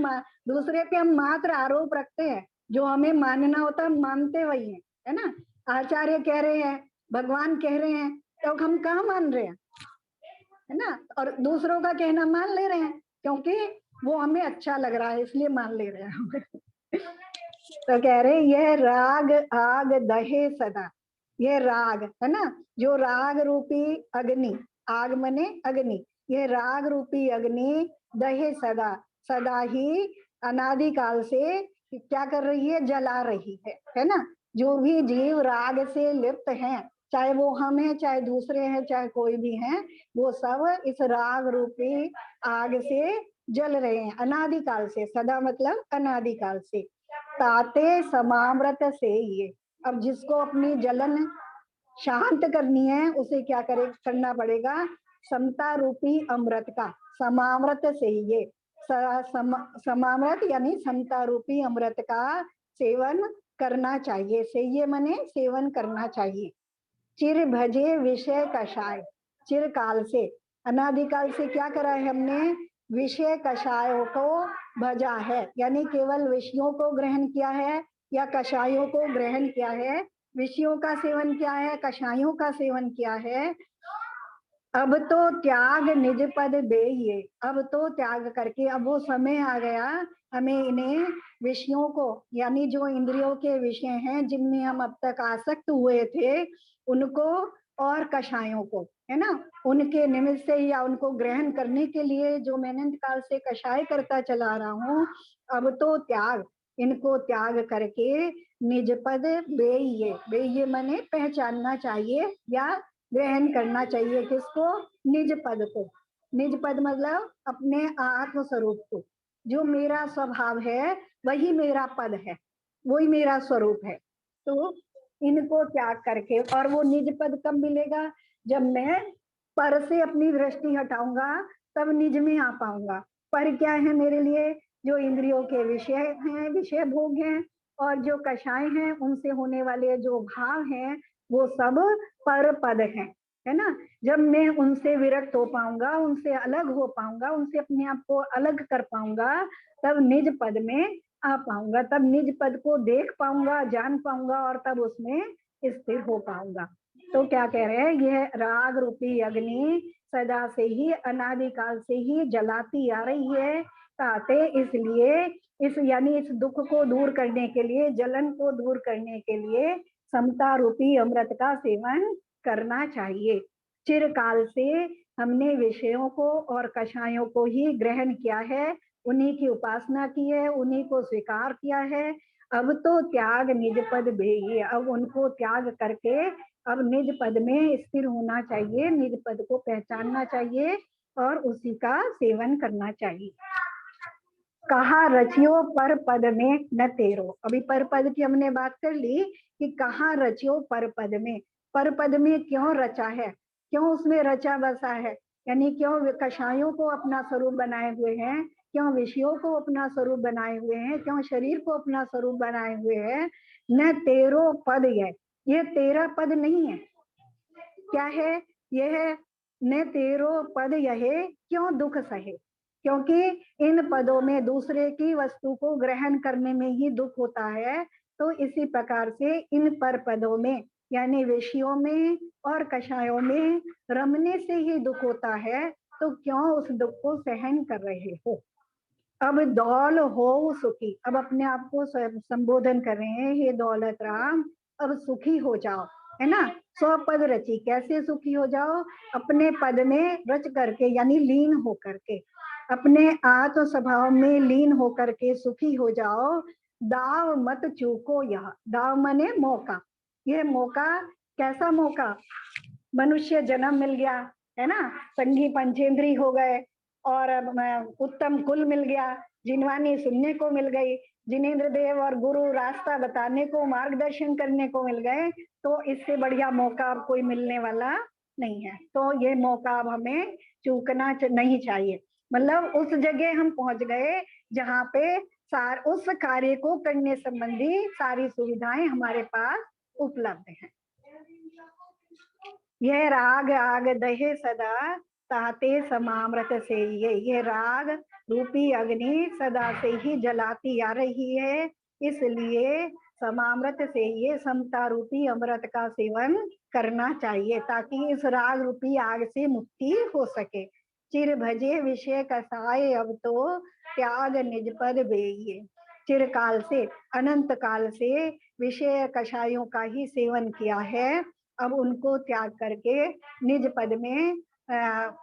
दूसरे पे हम मात्र आरोप रखते हैं, जो हमें मानना होता है हम मानते वही है ना। आचार्य कह रहे हैं, भगवान कह रहे हैं, तो हम कहाँ मान रहे हैं, है ना। और दूसरों का कहना मान ले रहे हैं क्योंकि वो हमें अच्छा लग रहा है, इसलिए मान ले रहे हैं हम तो कह रहे यह राग आग दहे सदा, ये राग है ना, जो राग रूपी अग्नि, आग मने अग्नि, ये राग रूपी अग्नि दहे सदा, सदा ही अनादिकाल से क्या कर रही है, जला रही है ना। जो भी जीव राग से लिप्त हैं, चाहे वो हम हैं, चाहे दूसरे हैं, चाहे कोई भी हैं, वो सब इस राग रूपी आग से जल रहे हैं अनादिकाल से। सदा मतलब अनादिकाल से। ताते समामृत से ये, अब जिसको अपनी जलन शांत करनी है उसे क्या करना पड़ेगा, समता रूपी अमृत का, समामृत से ये समामृत यानी समता रूपी अमृत का सेवन करना चाहिए। से ये मने सेवन करना चाहिए। चिर भजे विषय कषाय, चिर काल से, अनादिकाल से क्या करा है हमने, विषय कषायों को भजा है, यानी केवल विषयों को ग्रहण किया है या कषायों को ग्रहण किया है। विषयों का सेवन किया है, कषायों का सेवन किया है। अब तो त्याग निज पद बेइये, अब तो त्याग करके, अब वो समय आ गया हमें इन्हें विषयों को, यानी जो इंद्रियों के विषय हैं जिनमें हम अब तक आसक्त हुए थे उनको, और कषायों को, है ना, उनके निमित्त से या उनको ग्रहण करने के लिए जो मैंने काल से कषाय करता चला रहा हूँ, अब तो त्याग, इनको त्याग करके निज पद बेइये, बेइये मने पहचानना चाहिए या ग्रहण करना चाहिए। किसको, निज पद को। निज पद मतलब अपने आत्म स्वरूप को, जो मेरा स्वभाव है वही मेरा पद है, वही मेरा स्वरूप है। तो इनको त्याग करके, और वो निज पद कब मिलेगा, जब मैं पर से अपनी दृष्टि हटाऊंगा तब निज में आ पाऊंगा। पर क्या है मेरे लिए, जो इंद्रियों के विषय हैं, विषय भोग हैं, और जो कषाय हैं उनसे होने वाले जो भाव हैं वो सब पर पद है ना। जब मैं उनसे विरक्त हो पाऊंगा, उनसे अलग हो पाऊंगा, उनसे अपने आप को अलग कर पाऊंगा, तब निज पद में आ पाऊंगा, तब निज पद को देख पाऊंगा, जान पाऊंगा, और तब उसमें स्थिर हो पाऊंगा। तो क्या कह रहे हैं, यह राग रूपी अग्नि सदा से ही, अनादिकाल से ही जलाती आ रही है। ताते इसलिए, इस यानी इस दुख को दूर करने के लिए, जलन को दूर करने के लिए समता रूपी अमृत का सेवन करना चाहिए। चिरकाल से हमने विषयों को और कषायों को ही ग्रहण किया है, उन्हीं की उपासना की है, उन्हीं को स्वीकार किया है। अब तो त्याग निज पद भेइये, अब उनको त्याग करके अब निज पद में स्थिर होना चाहिए, निज पद को पहचानना चाहिए और उसी का सेवन करना चाहिए। कहा रचियो पर पद में न तेरो, अभी पर पद की हमने बात कर ली कि कहाँ रचियो पर पद में, पर पद में क्यों रचा है, क्यों उसमें रचा बसा है, यानी क्यों कषायों को अपना स्वरूप बनाए हुए हैं, क्यों विषयों को अपना स्वरूप बनाए हुए हैं, क्यों शरीर को अपना स्वरूप बनाए हुए हैं। न तेरो पद है, ये तेरा पद नहीं है, क्या है, यह न तेरो पद यह क्यों दुख सहे, क्योंकि इन पदों में दूसरे की वस्तु को ग्रहण करने में ही दुख होता है। तो इसी प्रकार से इन पर पदों में यानी विषयों में और कषायों में रमने से ही दुख होता है, तो क्यों उस दुख को सहन कर रहे हो। अब दौल हो सुखी, अब अपने आप को संबोधन कर रहे हैं, हे दौलत राम अब सुखी हो जाओ, है ना। स्वपद रची, कैसे सुखी हो जाओ, अपने पद में रच करके, यानी लीन हो करके, अपने आत्म स्वभाव में लीन होकर के सुखी हो जाओ। दाव मत चूको, यह दाव मने मौका, ये मौका कैसा मौका, मनुष्य जन्म मिल गया, है ना, संगी पंचेंद्री हो गए, और उत्तम कुल मिल गया, जिनवानी सुनने को मिल गई, जिनेंद्र देव और गुरु रास्ता बताने को, मार्गदर्शन करने को मिल गए, तो इससे बढ़िया मौका अब कोई मिलने वाला नहीं है। तो ये मौका अब हमें चूकना नहीं चाहिए। मतलब उस जगह हम पहुंच गए जहाँ पे उस कार्य को करने संबंधी सारी सुविधाएं हमारे पास उपलब्ध हैं। यह राग आग दहे सदा ताते समामृत से, ये राग रूपी अग्नि सदा से ही जलाती आ रही है, इसलिए समामृत से ये समता रूपी अमृत का सेवन करना चाहिए, ताकि इस राग रूपी आग से मुक्ति हो सके। चिर भजे विषय कसाए अब तो त्याग निज पद बेइये, चिरकाल से, अनंत काल से विषय कषायों का ही सेवन किया है, अब उनको त्याग करके निज पद में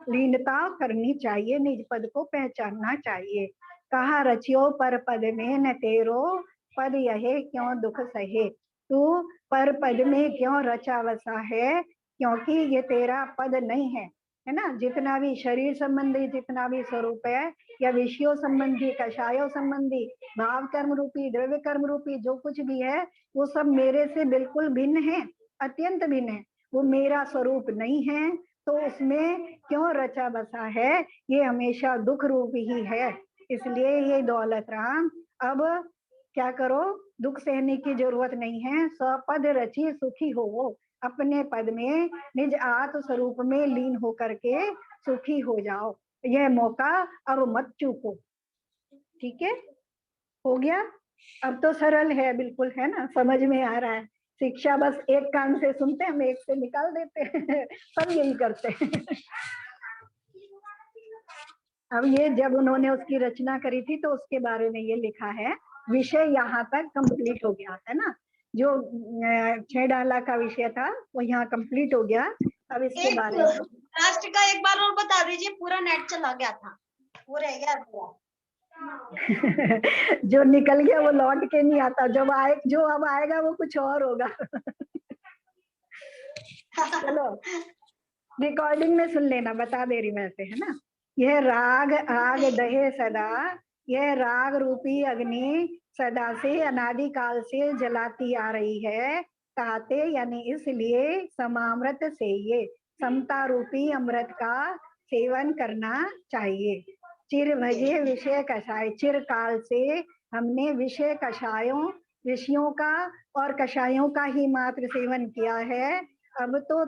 लीनता करनी चाहिए, निज पद को पहचानना चाहिए। कहा रचियो पर पद में न तेरो पद यहे क्यों दुख सहे, तू पर पद में क्यों रचा बसा है, क्योंकि ये तेरा पद नहीं है, है ना। जितना भी शरीर संबंधी जितना भी स्वरूप है, या विषयों संबंधी, कषायों संबंधी, भाव कर्म रूपी, द्रव्य कर्म रूपी जो कुछ भी है, वो सब मेरे से बिल्कुल भिन्न है, अत्यंत भिन्न है, वो मेरा स्वरूप नहीं है, तो उसमें क्यों रचा बसा है, ये हमेशा दुख रूप ही है। इसलिए ये दौलत राम अब क्या करो, दुख सहने की जरूरत नहीं है, स्वपद रची सुखी हो, अपने पद में निज आत्म स्वरूप में लीन होकर के सुखी हो जाओ, यह मौका अब मत चूको। ठीक है, हो गया। अब तो सरल है बिल्कुल, है ना, समझ में आ रहा है। शिक्षा बस एक कान से सुनते हैं, हम एक से निकाल देते हैं सब यही करते हैं। अब ये जब उन्होंने उसकी रचना करी थी तो उसके बारे में ये लिखा है, विषय यहाँ तक कंप्लीट हो गया है ना, जो 6 डाला का विषय था वो यहाँ कंप्लीट हो गया। अब इसके बारे में लास्ट का एक बार और बता दीजिए, पूरा नेट चला गया था, वो रह गया पूरा। जो निकल गया वो लौट के नहीं आता, जो अब आएगा वो कुछ और होगा। चलो रिकॉर्डिंग में सुन लेना, बता दे रही मैं से, है ना। यह राग आग दहे सदा, यह राग रूपी अग्नि सदा से अनादि काल से जलाती आ रही है, कहते यानी इसलिए समामृत से ये समता रूपी अमृत का सेवन करना चाहिए। चिर भजे विषय कषाय, चिर काल से हमने विषय कषायों, विषयों का और कषायों का ही मात्र सेवन किया है, अब तो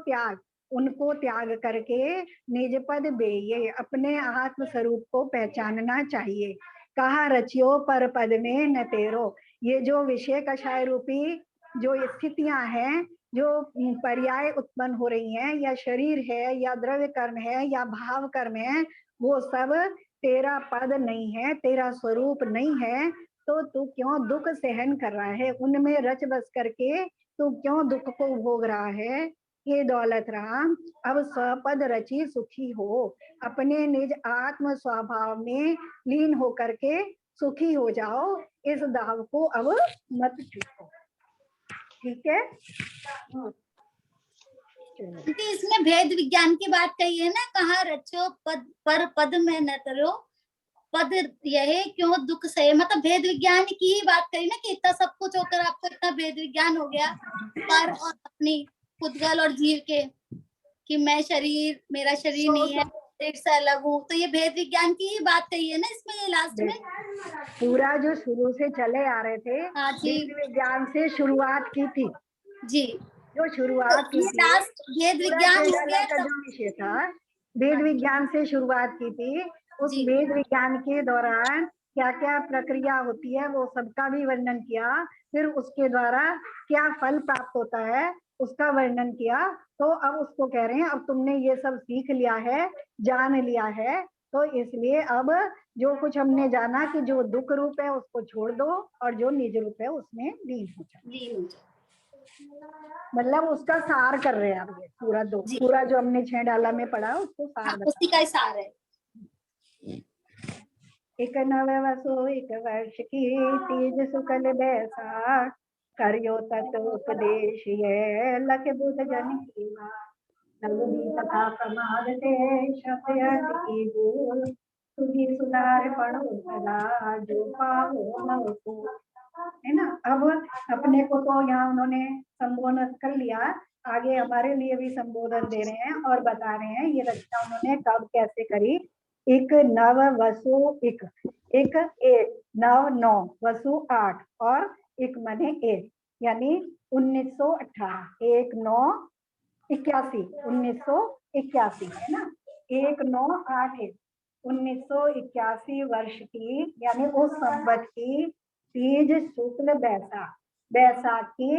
उनको त्याग करके निज पद बेये, अपने आत्म स्वरूप को पहचानना चाहिए। कहा रचियो पर पद में न तेरो, ये जो विषय कषाय रूपी जो स्थितियां हैं, जो पर्याय उत्पन्न हो रही हैं, या शरीर है या द्रव्य कर्म है या भाव कर्म है, वो सब तेरा पद नहीं है, तेरा स्वरूप नहीं है, तो तू क्यों दुख सहन कर रहा है, उनमें रच बस करके तू क्यों दुख को भोग रहा है। हे दौलत राम अब स्वपद रची सुखी हो, अपने निज आत्म स्वभाव में लीन होकर के सुखी हो जाओ, इस दाव को अब मत चूको। ठीक है, इसमें भेद विज्ञान की बात कही है ना, कहा रचो पद पर पद में न तरो पद यह क्यों दुख सहे, मतलब भेद विज्ञान की ही बात कही ना, कि इतना सब कुछ होकर आपको इतना भेद विज्ञान हो गया पर और अपनी पुद्गल और जीव के, कि मैं शरीर, मेरा शरीर नहीं है, शरीर से अलग हूँ, तो ये भेद विज्ञान की ही बात कही है ना इसमें, ये लास्ट में पूरा जो शुरू से चले आ रहे थे, भेद विज्ञान से शुरुआत की थी जी, जो शुरुआत की थी, लास्ट भेद विज्ञान हो गया का जो विषय था, भेद विज्ञान से शुरुआत की थी। उस भेद विज्ञान के दौरान क्या क्या प्रक्रिया होती है वो सबका भी वर्णन किया, फिर उसके द्वारा क्या फल प्राप्त होता है उसका वर्णन किया। तो अब उसको कह रहे हैं अब तुमने ये सब सीख लिया है, जान लिया है, तो इसलिए अब जो कुछ हमने जाना कि जो दुख रूप है उसको छोड़ दो और जो निज रूप है उसमें लीन हो जाओ। मतलब उसका सार कर रहे हैं अब, ये पूरा जो हमने 6 डाला में पढ़ा उसको सार उसी का ही सार है। एक नव वसो एक वर्ष की तीज शुक्ल बैसाख, करियो तत् उपदेश ये लख बुध जन की बात। लघुदी तथा प्रमाद ते शब्द की भूल सुधी सुधार पढ़ो सदा जो पाओ नव को। है ना। अब अपने को तो यहाँ उन्होंने संबोधन कर लिया, आगे हमारे लिए भी संबोधन दे रहे हैं और बता रहे हैं ये रचना उन्होंने कब कैसे करी। एक नव वसु एक नव नौ वसु 8 और एक मने 1 यानी 1918 1 9 81 1981 है ना। 1 9 8 1 1981 वर्ष की यानी उस संवत की तीज शुक्ल बैसाखी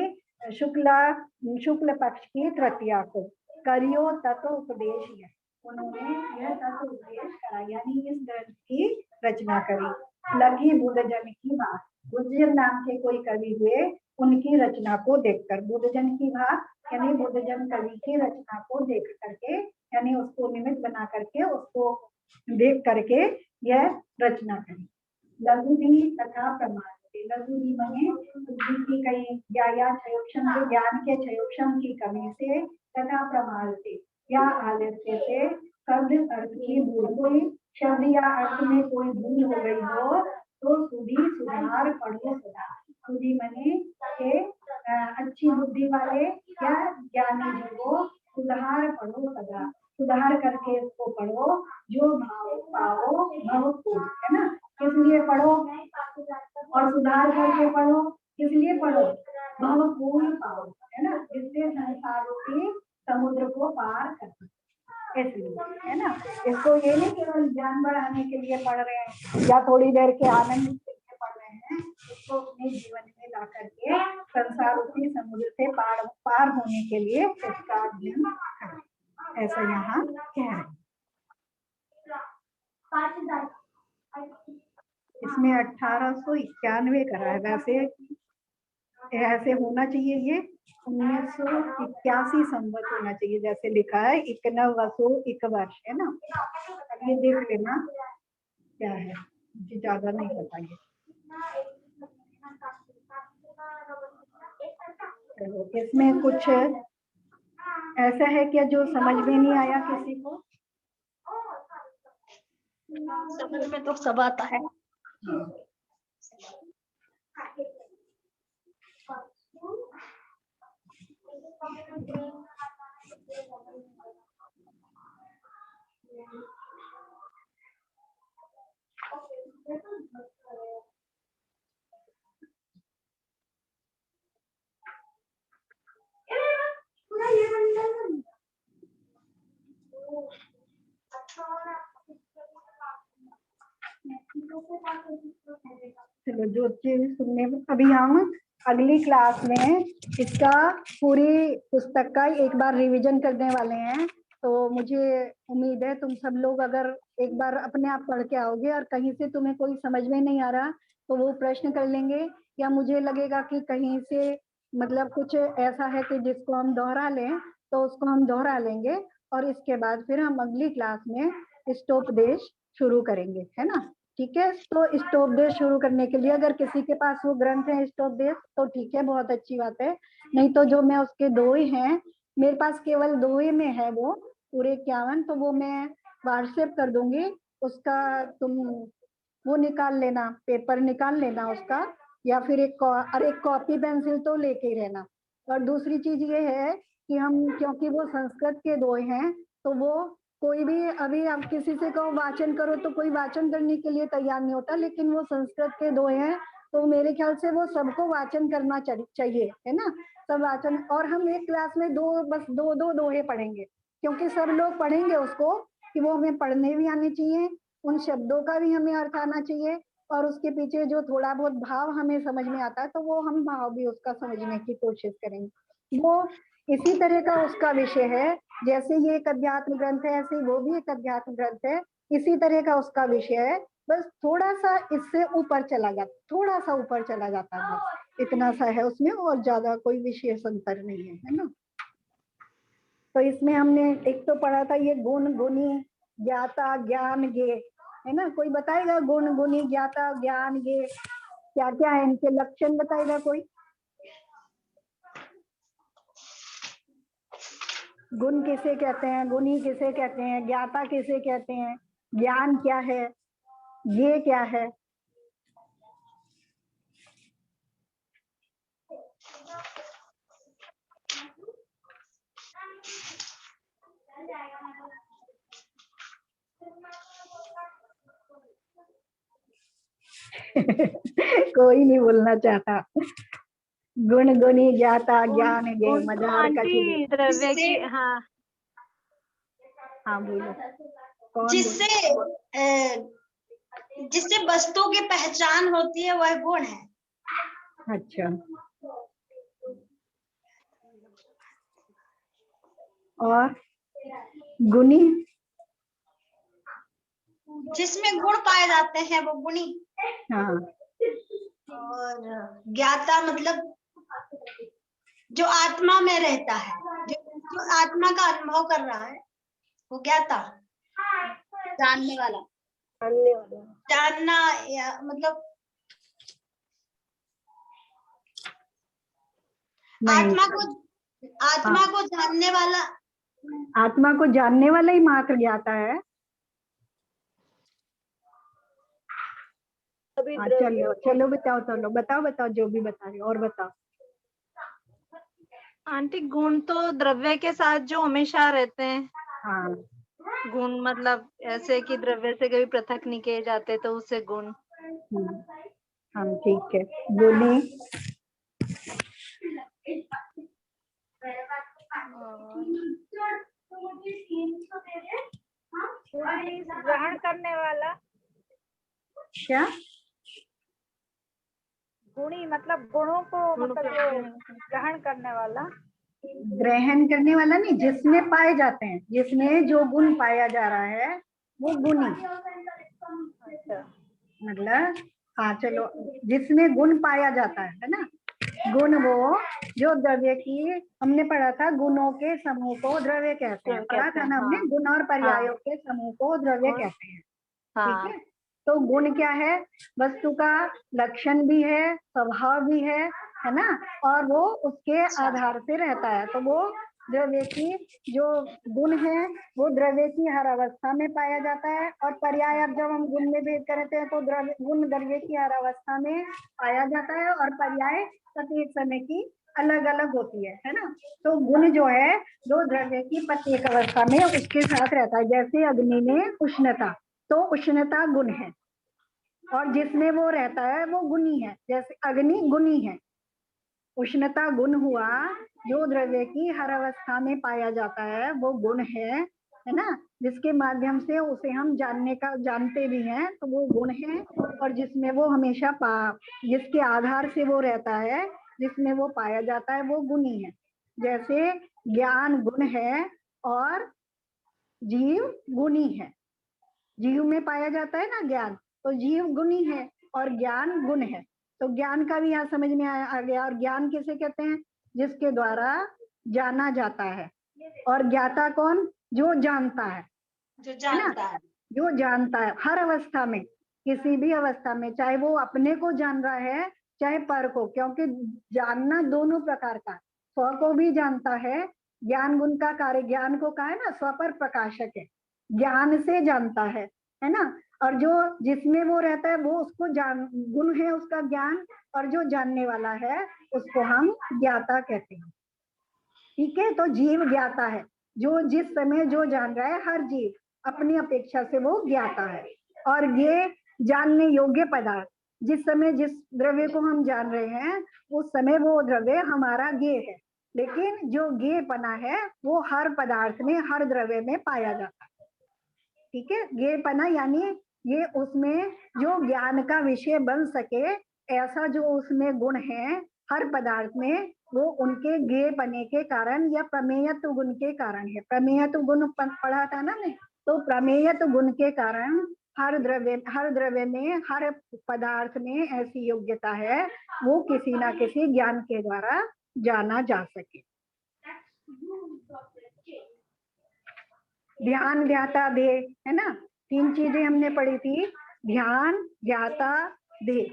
शुक्ल पक्ष की तृतीया को करियो तत्व उपदेश है। उन्होंने यह तत्व उपदेश करा यानी इस ग्रंथ की रचना करी। लगी बुद्धजन की बात, बुद्धजन नाम के कोई कवि हुए, उनकी रचना को देखकर, बुद्धजन की बात यानी बुद्धजन कवि की रचना को देख करके यानी उसको निमित्त बना करके उसको देख करके यह रचना करी। लघुदी तथा प्रमाद, लघुदी बने बुद्धि की कई या क्षयोक्षम के ज्ञान के क्षयोक्षम की कमी से तथा प्रमाद से या आलस्य से शब्द अर्थ की भूल हुई, शब्द या अर्थ में कोई भूल हो गई हो तो सुधी सुधार पढ़ो सदा। सुधी बने के अच्छी बुद्धि वाले या ज्ञानी जी को सुधार पढ़ो सदा, सुधार करके इसको पढ़ो जो भाव पाओ भव को। है ना। किस लिए पढ़ो और सुधार करके पढ़ो, किस लिए पढ़ो भव पूर्ण पाओ। है ना। जिससे संसार रूपी समुद्र को पार कर सके इसलिए। है ना। इसको ये नहीं केवल ज्ञान बढ़ाने के लिए पढ़ रहे हैं या थोड़ी देर के आनंद के लिए पढ़ रहे हैं, इसको अपने जीवन में ला करके संसार रूपी समुद्र से पार होने के लिए इसका अध्ययन करें, ऐसा यहाँ कह रहे हैं। इसमें 1891 करा है, वैसे ऐसे होना चाहिए ये 1981 संवत होना चाहिए जैसे लिखा है। इकनव वसु एक वर्ष। है ना। अब ये देख लेना क्या है, मुझे ज्यादा नहीं पता ये। इसमें कुछ ऐसा है क्या जो समझ में नहीं आया किसी को? समझ में तो सब आता है। चलो जो चीज सुनने अभी हम अगली क्लास में इसका पूरी पुस्तक का एक बार रिवीजन करने वाले हैं। तो मुझे उम्मीद है तुम सब लोग अगर एक बार अपने आप पढ़ के आओगे और कहीं से तुम्हें कोई समझ में नहीं आ रहा तो वो प्रश्न कर लेंगे, या मुझे लगेगा कि कहीं से मतलब कुछ ऐसा है कि जिसको हम दोहरा लें तो उसको हम दोहरा लेंगे और इसके बाद फिर हम अगली क्लास में इष्टोपदेश शुरू करेंगे। है ना। ठीक है। तो इष्टोपदेश शुरू करने के लिए अगर किसी के पास वो ग्रंथ है इष्टोपदेश तो ठीक है, बहुत अच्छी बात है। नहीं तो जो मैं उसके 2 ही हैं, मेरे पास केवल 2 ही में है वो पूरे 51, तो वो मैं व्हाट्सएप कर दूंगी। उसका तुम वो निकाल लेना, पेपर निकाल लेना उसका, या फिर एक कॉपी पेंसिल तो लेके ही रहना। और दूसरी चीज ये है कि हम क्योंकि वो संस्कृत के 2 हैं तो वो कोई भी अभी आप किसी से कहो वाचन करो तो कोई वाचन करने के लिए तैयार नहीं होता, लेकिन वो संस्कृत के 2 हैं तो मेरे ख्याल से वो सबको वाचन करना चाहिए। है ना। सब वाचन, और हम एक क्लास में बस दो दोहे पढ़ेंगे क्योंकि सब लोग पढ़ेंगे उसको कि वो हमें पढ़ने भी आने चाहिए, उन शब्दों का भी हमें अर्थ आना चाहिए और उसके पीछे जो थोड़ा बहुत भाव हमें समझ में आता है तो वो हम भाव भी उसका समझने की कोशिश करेंगे। वो इसी तरह का उसका विषय है, जैसे ये एक अध्यात्म ग्रंथ है ऐसे वो भी एक अध्यात्म ग्रंथ है, इसी तरह का उसका विषय है। बस थोड़ा सा इससे ऊपर चला जाता, थोड़ा सा ऊपर चला जाता है, बस इतना सा है उसमें और ज्यादा कोई विशेष अंतर नहीं है। है ना। तो इसमें हमने एक तो पढ़ा था ये गुण गुणी ज्ञाता ज्ञान गे। है ना। कोई बताएगा गुण गुणी ज्ञाता ज्ञान गे क्या क्या है, इनके लक्षण बताएगा कोई? गुण किसे कहते हैं, गुणी किसे कहते हैं, ज्ञाता किसे कहते हैं, ज्ञान क्या है, ये क्या है? कोई नहीं बोलना चाहता। गुण गुणी ज्ञाता ज्ञान गे गुण तो मजार कछु गे। आंटी द्रव्य की, जिससे हाँ हाँ बोलो, कौन बोलो? जिससे वस्तु की पहचान होती है वह गुण है। अच्छा, और गुणी? जिसमें गुण पाए जाते हैं वो गुणी। हाँ, और ज्ञाता मतलब जो आत्मा में रहता है, जो आत्मा का अनुभव कर रहा है वो ज्ञाता। जानने वाला। जानने वाला। जानना या मतलब नहीं, आत्मा को जानने वाला। आत्मा को जानने वाला ही मात्र ज्ञाता है। अभी हाँ द्रव्य चलो चलो बताओ, चलो बताओ बताओ जो भी बता रहे हो, और बताओ। आंटी, गुण तो द्रव्य के साथ जो हमेशा रहते हैं। हाँ, गुण मतलब ऐसे कि द्रव्य से कभी पृथक नहीं किए जाते, तो उसे गुण। हम ठीक है। गुणी? ग्रहण करने वाला। क्या? गुणी मतलब गुणों को, मतलब जो ग्रहण करने वाला। ग्रहण करने वाला नहीं, जिसमें पाए जाते हैं, जिसमें जो गुण पाया जा रहा है वो गुणी। अच्छा, मतलब हाँ चलो, जिसमें गुण पाया जाता है ना। गुण वो जो द्रव्य की, हमने पढ़ा था गुणों के समूह को द्रव्य कहते हैं, पढ़ा था ना हमने, हाँ गुण और पर्यायों के समूह को द्रव्य कहते हैं। ठीक है, तो गुण क्या है? वस्तु का लक्षण भी है, स्वभाव भी है ना, और वो उसके आधार से रहता है। तो वो द्रव्य की जो गुण है वो द्रव्य की हर अवस्था में पाया जाता है। और पर्याय, अब जब हम गुण में भेद करते हैं तो द्रव्य गुण द्रव्य की हर अवस्था में पाया जाता है, और पर्याय प्रत्येक समय की अलग अलग होती है ना। तो गुण जो है दो द्रव्य की प्रत्येक अवस्था में उसके साथ रहता है। जैसे अग्नि में उष्णता, तो उष्णता गुण है, और जिसमें वो रहता है वो गुणी है। जैसे अग्नि गुणी है, उष्णता गुण हुआ, जो द्रव्य की हर अवस्था में पाया जाता है वो गुण है ना, जिसके माध्यम से उसे हम जानते भी हैं, तो वो गुण है। और जिसमें वो हमेशा जिसके आधार से वो रहता है, जिसमें वो पाया जाता है वो गुणी है। जैसे ज्ञान गुण है और जीव गुणी है। जीव में पाया जाता है ना ज्ञान, तो जीव गुणी है और ज्ञान गुण है। तो ज्ञान का भी यहाँ समझ में आ गया। और ज्ञान किसे कहते हैं? जिसके द्वारा जाना जाता है। और ज्ञाता कौन? जो जानता है, जो जानता है। जो जानता है हर अवस्था में, किसी भी अवस्था में, चाहे वो अपने को जान रहा है चाहे पर को, क्योंकि जानना दोनों प्रकार का, स्व को भी जानता है। ज्ञान गुण का कार्य, ज्ञान को कहा है ना स्व पर प्रकाशक है, ज्ञान से जानता है ना। और जो जिसमें वो रहता है वो उसको जान, गुण है उसका ज्ञान, और जो जानने वाला है उसको हम ज्ञाता कहते हैं। ठीक है, तो जीव ज्ञाता है, जो जिस समय जो जान रहा है, हर जीव अपनी अपेक्षा से वो ज्ञाता है। और ये जानने योग्य पदार्थ, जिस समय जिस द्रव्य को हम जान रहे हैं उस समय वो द्रव्य हमारा ज्ञेय है। लेकिन जो ज्ञेयपना है वो हर पदार्थ में, हर द्रव्य में पाया जाता है। ठीक है, ज्ञेयपना यानी ये उसमें जो ज्ञान का विषय बन सके, ऐसा जो उसमें गुण है हर पदार्थ में, वो उनके ज्ञेयपने के कारण या प्रमेयत्व गुण के कारण है। प्रमेयत्व गुण पढ़ा था ना मैं, तो प्रमेयत्व गुण के कारण हर द्रव्य में, हर पदार्थ में ऐसी योग्यता है वो किसी ना किसी ज्ञान के द्वारा जाना जा सके। ध्यान ध्याता ध्येय है ना, तीन चीजें हमने पढ़ी थी, ध्यान ज्ञाता ध्येय।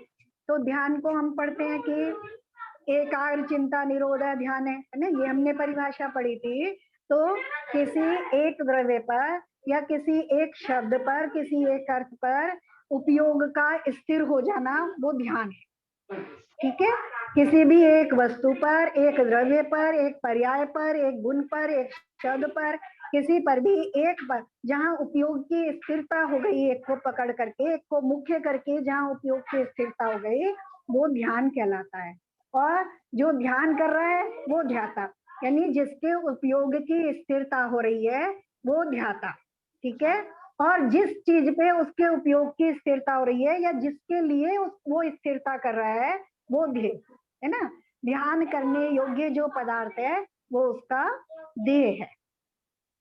तो ध्यान को हम पढ़ते हैं कि एकाग्र चिंता निरोध ध्यान है ना, ये हमने परिभाषा पढ़ी थी। तो किसी एक द्रव्य पर या किसी एक शब्द पर, किसी एक अर्थ पर उपयोग का स्थिर हो जाना वो ध्यान है। ठीक है, किसी भी एक वस्तु पर, एक द्रव्य पर, एक पर्याय पर, एक गुण पर, एक शब्द पर, किसी पर भी एक पर जहाँ उपयोग की स्थिरता हो गई, एक को पकड़ करके, एक को मुख्य करके जहाँ उपयोग की स्थिरता हो गई, वो ध्यान कहलाता है। और जो ध्यान कर रहा है वो ध्याता, यानी जिसके उपयोग की स्थिरता हो रही है वो ध्याता। ठीक है, और जिस चीज पे उसके उपयोग की स्थिरता हो रही है या जिसके लिए वो स्थिरता कर रहा है वो ध्येय है ना। ध्यान करने योग्य जो पदार्थ है वो उसका ध्येय है।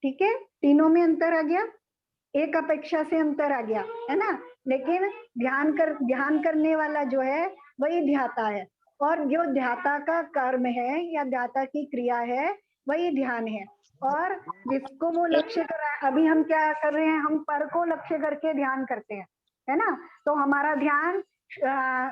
ठीक है, तीनों में अंतर आ गया, एक अपेक्षा से अंतर आ गया है ना। लेकिन ध्यान करने वाला जो है वही ध्याता है, और जो ध्याता का कर्म है या ध्याता की क्रिया है वही ध्यान है। और जिसको वो लक्ष्य कर रहा है, अभी हम क्या कर रहे हैं, हम पर को लक्ष्य करके ध्यान करते हैं, है ना। तो हमारा ध्यान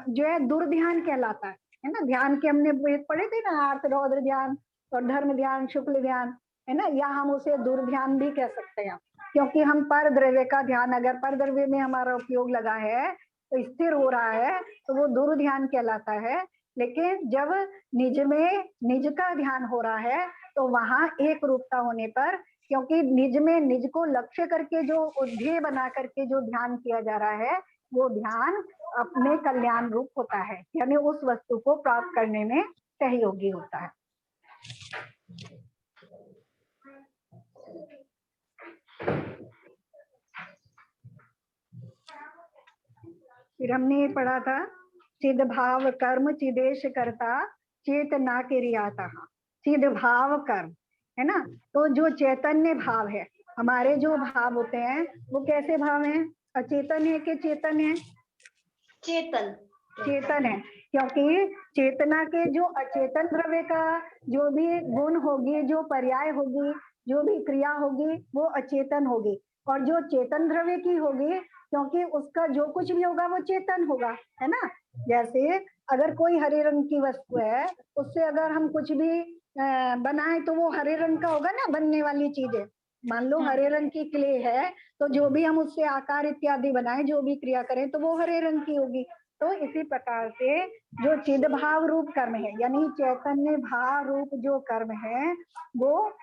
जो है दुर्ध्यान कहलाता है ना। ध्यान के हमने पढ़े थे ना, आर्त रौद्र ध्यान और धर्म ध्यान, शुक्ल ध्यान, है ना, या हम उसे दुर्ध्यान भी कह सकते हैं, क्योंकि हम पर द्रव्य का ध्यान, अगर पर द्रव्य में हमारा उपयोग लगा है तो स्थिर हो रहा है तो वो दुर ध्यान कहलाता है। लेकिन जब निज में निज का ध्यान हो रहा है तो वहां एक रूपता होने पर, क्योंकि निज में निज को लक्ष्य करके जो ध्येय बना करके जो ध्यान किया जा रहा है वो ध्यान अपने कल्याण रूप होता है, यानी उस वस्तु को प्राप्त करने में सहयोगी होता है। फिर हमने ये पढ़ा था, चिद भाव कर्म चिदेश करता चेतना क्रियाता। चिद भाव कर्म है ना, तो जो चैतन्य भाव है, हमारे जो भाव होते हैं वो कैसे भाव हैं, अचेतन है कि चेतन है? चेतन चेतन है, क्योंकि चेतना के जो अचेतन द्रव्य का जो भी गुण होगी, जो पर्याय होगी, जो भी क्रिया होगी वो अचेतन होगी, और जो चेतन द्रव्य की होगी, क्योंकि उसका जो कुछ भी होगा वो चेतन होगा, है ना। जैसे अगर कोई हरे रंग की वस्तु है, उससे अगर हम कुछ भी बनाए तो वो हरे रंग का होगा ना, बनने वाली चीजें। मान लो हरे रंग की क्ले है, तो जो भी हम उससे आकार इत्यादि बनाए, जो भी क्रिया करें तो वो हरे रंग की होगी। तो इसी प्रकार से जो चिद भाव रूप कर्म है, यानी चैतन्य भाव रूप जो कर्म है वो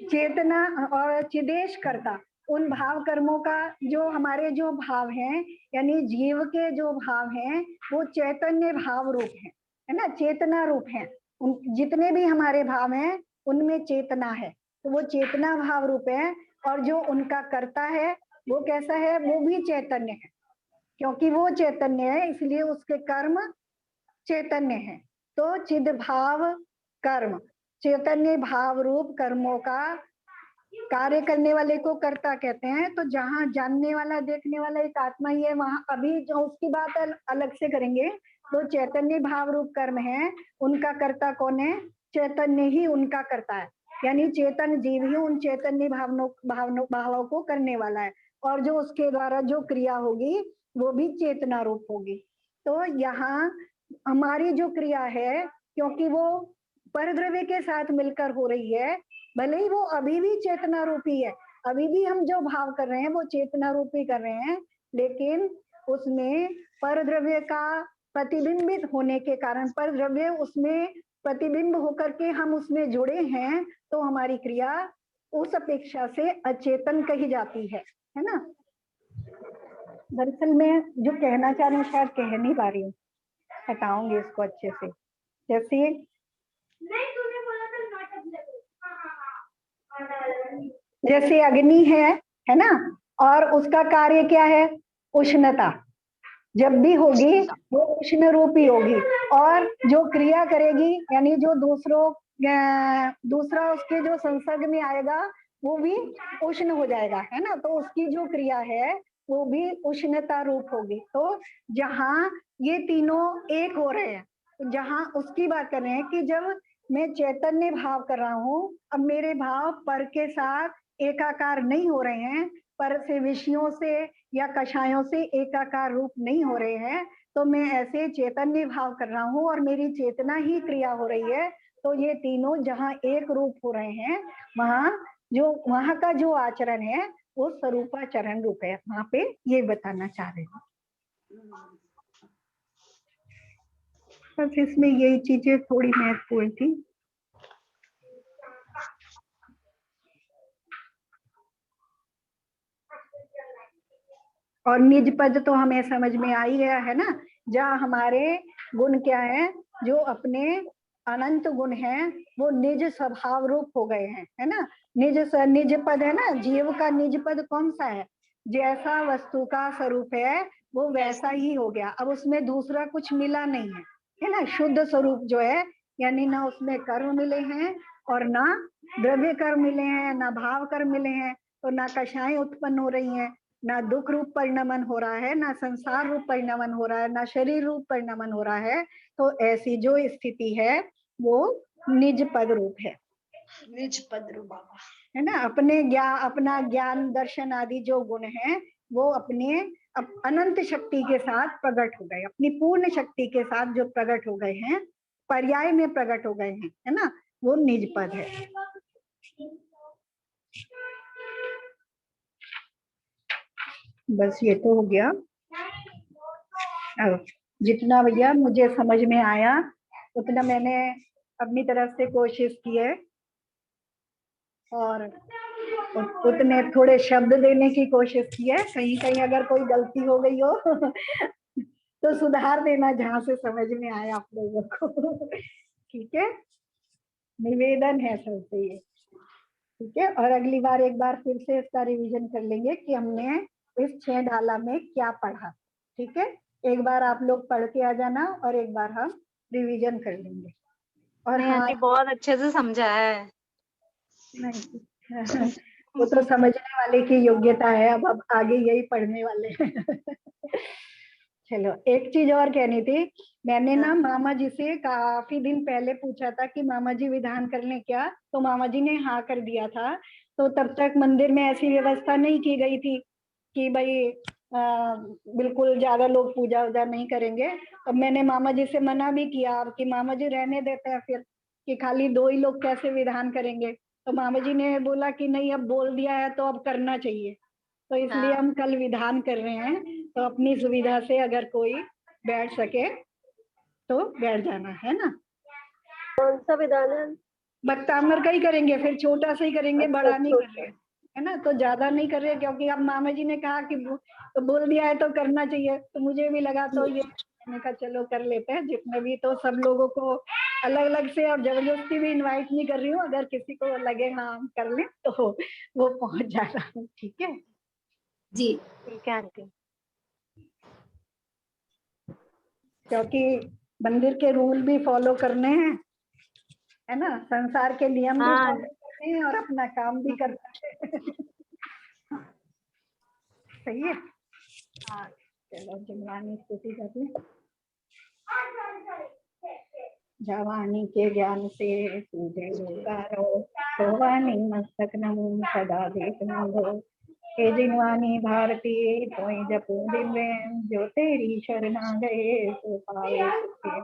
चेतना और चिदेश करता, उन भाव कर्मों का जो हमारे जो भाव हैं, यानी जीव के जो भाव हैं वो चैतन्य भाव रूप है ना, चेतना रूप है। जितने भी हमारे भाव हैं उनमें चेतना है, तो वो चेतना भाव रूप है। और जो उनका कर्ता है वो कैसा है, वो भी चैतन्य है, क्योंकि वो चैतन्य है इसलिए उसके कर्म चैतन्य है। तो चिद भाव कर्म, चैतन्य भाव रूप कर्मों का कार्य करने वाले को कर्ता कहते हैं। तो जहाँ जानने वाला देखने वाला एक आत्मा ही है, वहां अभी जो उसकी बात अलग से करेंगे। तो चैतन्य भाव रूप कर्म है, उनका कर्ता कौन है, चैतन्य ही उनका करता है, यानी चेतन जीव ही उन चैतन्य भावों को करने वाला है, और जो उसके द्वारा जो क्रिया होगी वो भी चेतना रूप होगी। तो यहाँ हमारी जो क्रिया है, क्योंकि वो परद्रव्य के साथ मिलकर हो रही है, भले ही वो अभी भी चेतना रूपी है, अभी भी हम जो भाव कर रहे हैं वो चेतना रूपी कर रहे हैं, लेकिन उसमें परद्रव्य का प्रतिबिंबित होने के कारण, परद्रव्य उसमें प्रतिबिंब होकर के हम उसमें जुड़े हैं, तो हमारी क्रिया उस अपेक्षा से अचेतन कही जाती है ना। दरअसल मैं जो कहना चाह रही हूँ शायद कह नहीं पा रही हूँ, हटाऊंगी इसको अच्छे से। जैसे अग्नि है ना, और उसका कार्य क्या है, उष्णता। जब भी होगी वो उष्ण रूपी होगी, और जो क्रिया करेगी यानी जो दूसरा उसके जो संसर्ग में आएगा वो भी उष्ण हो जाएगा, है ना। तो उसकी जो क्रिया है वो भी उष्णता रूप होगी। तो जहाँ ये तीनों एक हो रहे हैं, तो जहाँ उसकी बात कर रहे हैं कि जब मैं चैतन्य भाव कर रहा हूँ, अब मेरे भाव पर के साथ एकाकार नहीं हो रहे हैं, पर से विषयों से या कषायों से एकाकार रूप नहीं हो रहे हैं, तो मैं ऐसे चैतन्य भाव कर रहा हूँ और मेरी चेतना ही क्रिया हो रही है, तो ये तीनों जहाँ एक रूप हो रहे हैं, वहाँ का जो आचरण है वो स्वरूपाचरण रूप है, वहां पे ये बताना चाह रहे हैं। बस इसमें यही चीजें थोड़ी महत्वपूर्ण थी। और निज पद तो हमें समझ में आ ही गया है ना, जहाँ हमारे गुण क्या है, जो अपने अनंत गुण हैं वो निज स्वभाव रूप हो गए हैं, है ना। निज पद है ना, जीव का निज पद कौन सा है, जैसा वस्तु का स्वरूप है वो वैसा ही हो गया, अब उसमें दूसरा कुछ मिला नहीं है ना। शुद्ध स्वरूप जो है, यानी ना उसमें कर्म मिले हैं और ना द्रव्य कर्म मिले हैं, ना भाव कर्म मिले हैं, तो ना कषाएं उत्पन्न हो रही हैं, ना दुख रूप परिणमन हो रहा है, ना संसार रूप परिणमन हो रहा है, ना शरीर रूप परिणमन हो रहा है। तो ऐसी जो स्थिति है वो निज पद रूप है, निज पद रूप बाबा, है ना। अपना ज्ञान दर्शन आदि जो गुण है वो अपने अनंत शक्ति के साथ प्रकट हो गए, अपनी पूर्ण शक्ति के साथ जो प्रकट हो गए हैं, पर्याय में प्रकट हो गए हैं, है ना, वो निज पद है। बस ये तो हो गया। अब जितना भैया मुझे समझ में आया उतना मैंने अपनी तरफ से कोशिश की है, और उतने थोड़े शब्द देने की कोशिश की है। कहीं कहीं अगर कोई गलती हो गई हो तो सुधार देना जहां से समझ में आया आप लोगों को। ठीक है, निवेदन है सबसे ये। ठीक है, और अगली बार एक बार फिर से इसका रिवीजन कर लेंगे कि हमने इस 6 ढाला में क्या पढ़ा। ठीक है, एक बार आप लोग पढ़ के आ जाना और एक बार हम रिवीजन कर लेंगे। और नहीं हाँ, आंटी बहुत अच्छे से समझा है। नहीं वो तो समझने वाले की योग्यता है, अब आगे यही पढ़ने वाले हैं। चलो, एक चीज और कहनी थी, मैंने ना मामा जी से काफी दिन पहले पूछा था कि मामा जी विधान कर लें क्या, तो मामा जी ने हाँ कर दिया था। तो तब तक मंदिर में ऐसी व्यवस्था नहीं की गई थी कि भाई बिल्कुल ज्यादा लोग पूजा वूजा नहीं करेंगे। अब मैंने मामा जी से मना भी किया कि मामा जी रहने देते हैं फिर, कि खाली 2 ही लोग कैसे विधान करेंगे। तो मामा जी ने बोला कि नहीं, अब बोल दिया है तो अब करना चाहिए, तो इसलिए हम कल विधान कर रहे हैं। तो अपनी सुविधा से अगर कोई बैठ सके तो बैठ जाना, है ना। कौन सा विधान है? बक्ताम्बर का ही करेंगे, फिर छोटा सा ही करेंगे, अच्छा, बड़ा नहीं कर छोटा। रहे, है ना। तो ज्यादा नहीं कर रहे, क्योंकि अब मामा जी ने कहा कि तो बोल दिया है तो करना चाहिए, तो मुझे भी लगा तो ये मैंने कहा चलो कर लेते हैं। जितने भी, तो सब लोगों को अलग अलग से और जबरदस्ती भी इनवाइट नहीं कर रही हूँ, अगर किसी को लगे हाँ हम कर लें तो वो पहुंच जाना। ठीक है जी। ठीक है आंटी। क्योंकि मंदिर के रूल भी फॉलो करने हैं, है ना, संसार के नियम भी हाँ फॉलो करने हैं और अपना काम भी करना है। सही है। हाँ, चलो जवानी स्तुति कर लें। जवानी के ज्ञान से तुझे पुकारो, तो वाणी मस्तक नमो सदा देख नमो। हे जिनवानी भारती तो जपू दिन जो तेरी शरणा गए तो पावे सुखे।